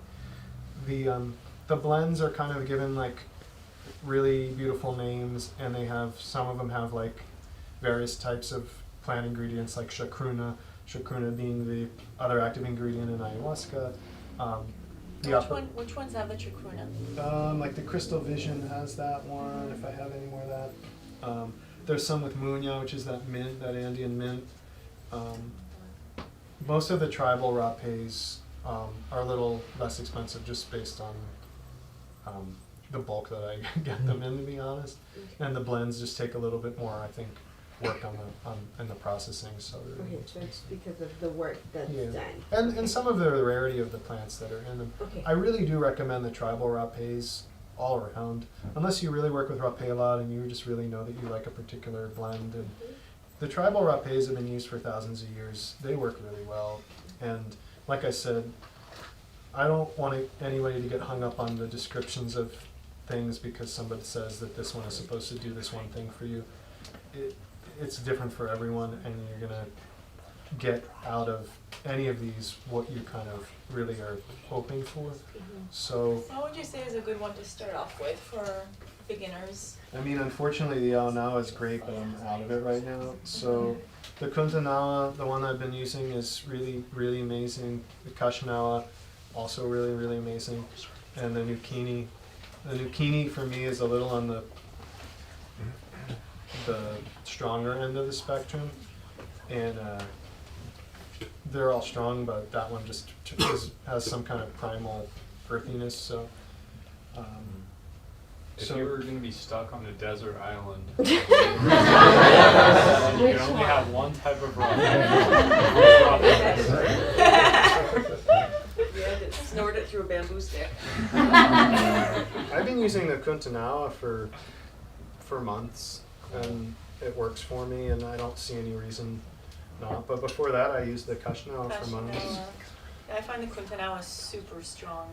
The blends are kind of given like really beautiful names, and they have some of them have like various types of plant ingredients like chacruna being the other active ingredient in ayahuasca. Which ones have the chacruna? Like the Crystal Vision has that one, if I have any more of that. There's some with Munya, which is that mint, that Andean mint. Most of the tribal rapés are a little less expensive just based on the bulk that I get them in, to be honest. And the blends just take a little bit more, I think, work in the processing. So Okay, just because of the work that's done. And some of the rarity of the plants that are in them. Okay. I really do recommend the tribal rapés all around, unless you really work with rapé a lot and you just really know that you like a particular blend. And the tribal rapés have been used for thousands of years. They work really well. And like I said, I don't want anybody to get hung up on the descriptions of things because somebody says that this one is supposed to do this one thing for you. It's different for everyone, and you're going to get out of any of these what you kind of really are hoping for. So What would you say is a good one to start off with for beginners? I mean, unfortunately, the Aonawa is great, but I'm out of it right now. So the Kuntanawa, the one I've been using, is really, really amazing. The Kashinawa, also really, really amazing. And the Nukini. The Nukini, for me, is a little on the stronger end of the spectrum. And they're all strong, but that one just has some kind of primal earthiness. So If you were going to be stuck on a desert island, Which you can only have one type of rock. You had to snort it through a bamboo stick. I've been using the Kuntanawa for months, and it works for me, and I don't see any reason not. But before that, I used the Kashinawa for months. I find the Kuntanawa super strong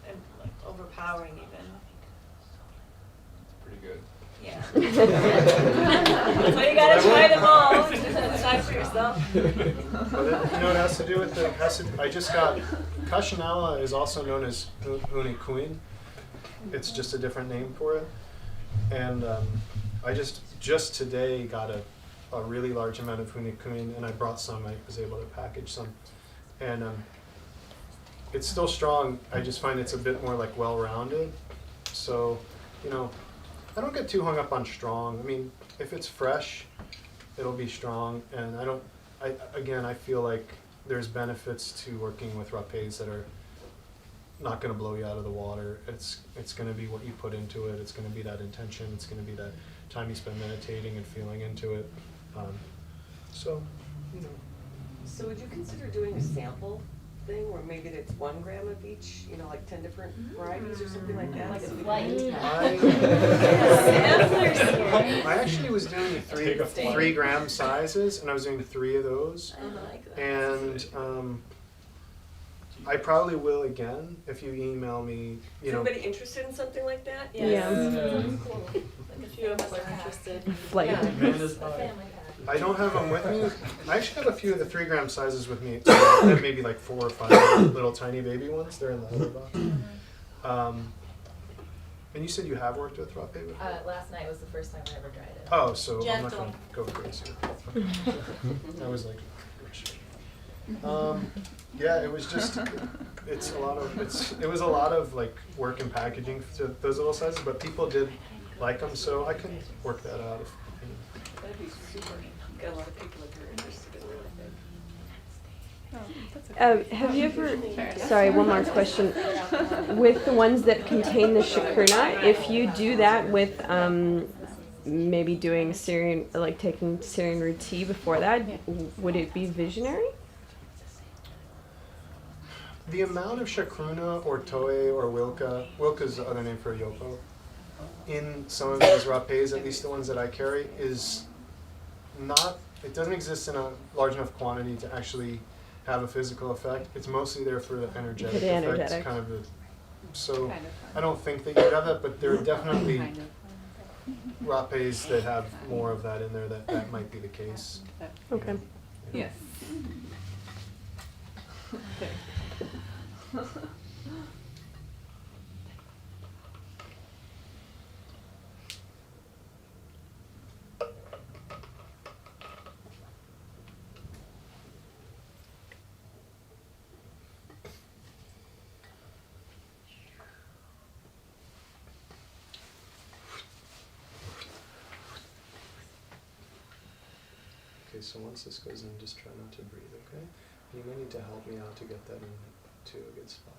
and like overpowering even. Pretty good. Yeah. So you gotta try them all. Decide for yourself. But it, it has to do with I just got, Kashinawa is also known as Hunikuin. It's just a different name for it. And I just today got a really large amount of Hunikuin, and I brought some. I was able to package some. And it's still strong. I just find it's a bit more like well-rounded. So, I don't get too hung up on strong. I mean, if it's fresh, it'll be strong. And I feel like there's benefits to working with rapés that are not going to blow you out of the water. It's going to be what you put into it. It's going to be that intention. It's going to be that time you spend meditating and feeling into it. So So would you consider doing a sample thing where maybe it's 1 gram of each, like 10 different varieties or something like that? Like a So we flight. can- I actually was doing the 3 gram sizes, and I was doing 3 of those. I like that. And I probably will again if you email me. Is anybody interested in something like that? Yes. Sounds cool. Like a few of us are interested. Flight. Yeah. I don't have them with me. I actually have a few of the 3 gram sizes with me. I have maybe like 4 or 5 little tiny baby ones. They're in the other box. And you said you have worked with Rapé before? Last night was the first time I ever tried it. Oh, so I'm not Gentle. going to go crazy. I was like, yeah, it was just, it's a lot of it was a lot of like work and packaging to those little sizes, but people did like them, so I could work that out. That'd be super. Got a lot of people that are interested in it. Have you ever, sorry, one more question. With the ones that contain the chacruna, if you do that with maybe doing Syrian, like taking Syrian root tea before that, would it be visionary? The amount of chacruna or toe or wilka's the other name for yopo, in some of these rapés, at least the ones that I carry, is not, it doesn't exist in a large enough quantity to actually have a physical effect. It's mostly there for the energetic effects, kind of the, so I don't think that you have that, but there are definitely rapés that have more of that in there that might be the case. Okay. Yes. Okay, so once this goes in, just try not to breathe, okay? You may need to help me out to get that into a good spot.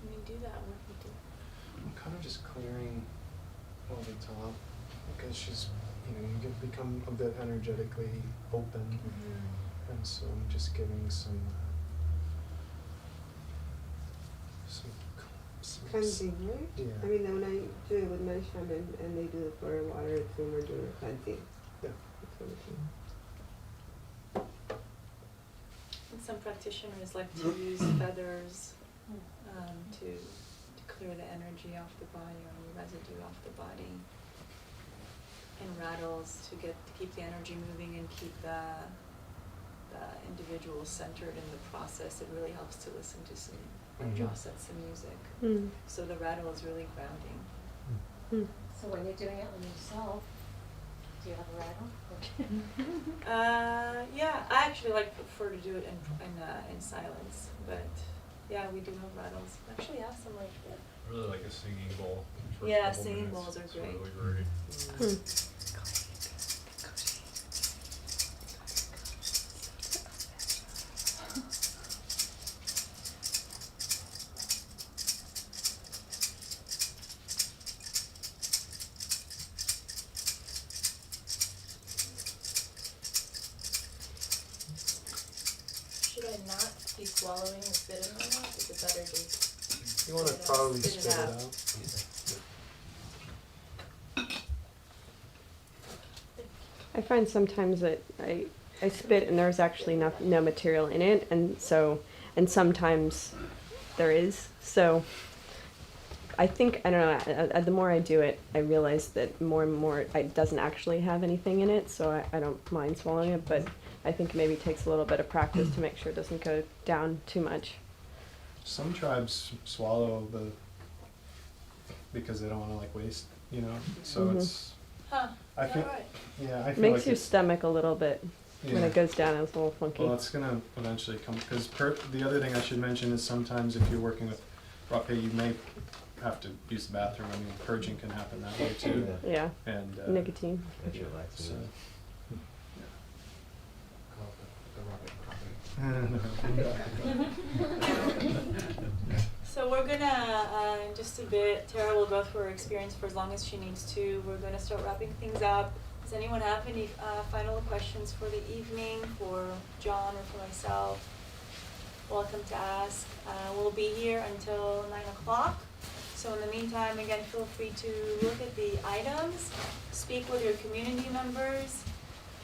When you do that, what do you do? I'm kind of just clearing over the top because she's, you become a bit energetically open, and so I'm just giving some cleansing, right? Yeah. I mean, when I do it with my shaman and they do the floor water, it's when we're doing a cleansing. Yeah. That's what it's doing. And some practitioners like to use feathers to clear the energy off the body or the residue off the body, and rattles to keep the energy moving and keep the individual centered in the process. It really helps to listen to some draw sets of music. So the rattle is really grounding. So when you're doing it on yourself, do you have a rattle? Yeah, I actually prefer to do it in silence, but yeah, we do have rattles. Actually, have some right here. I really like a singing bowl. Yeah, singing bowls are great. It's really great. Should I not be swallowing and spit in my mouth? Is it better to You want to probably spit it out. I find sometimes that I spit and there's actually no material in it, and sometimes there is. So I think, I don't know, the more I do it, I realize that more and more it doesn't actually have anything in it, so I don't mind swallowing it, but I think maybe it takes a little bit of practice to make sure it doesn't go down too much. Some tribes swallow because they don't want to waste, so it's. I feel, yeah, I feel makes like your stomach a little bit when Yeah. it goes down. It's a little funky. Well, it's gonna eventually come because the other thing I should mention is sometimes if you're working with rapé, you may have to use the bathroom. I mean, purging can happen that way too. Yeah. And nicotine. So, So we're gonna, just a bit, Tara will go through her experience for as long as she needs to. We're gonna start wrapping things up. Does anyone have any final questions for the evening, for John or for myself? Welcome to ask. We'll be here until 9 o'clock. So in the meantime, again, feel free to look at the items, speak with your community members.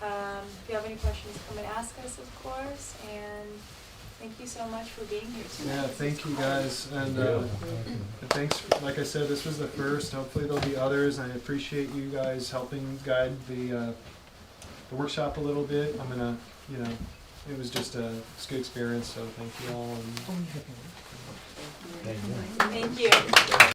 If you have any questions, come and ask us, of course, and thank you so much for being here tonight. Yeah, thank you guys, and thanks. Like I said, this was the first. Hopefully, there'll be others. And I appreciate you guys helping guide the workshop a little bit. I'm gonna, it was just a good experience. So thank you all. And Thank you. Thank you.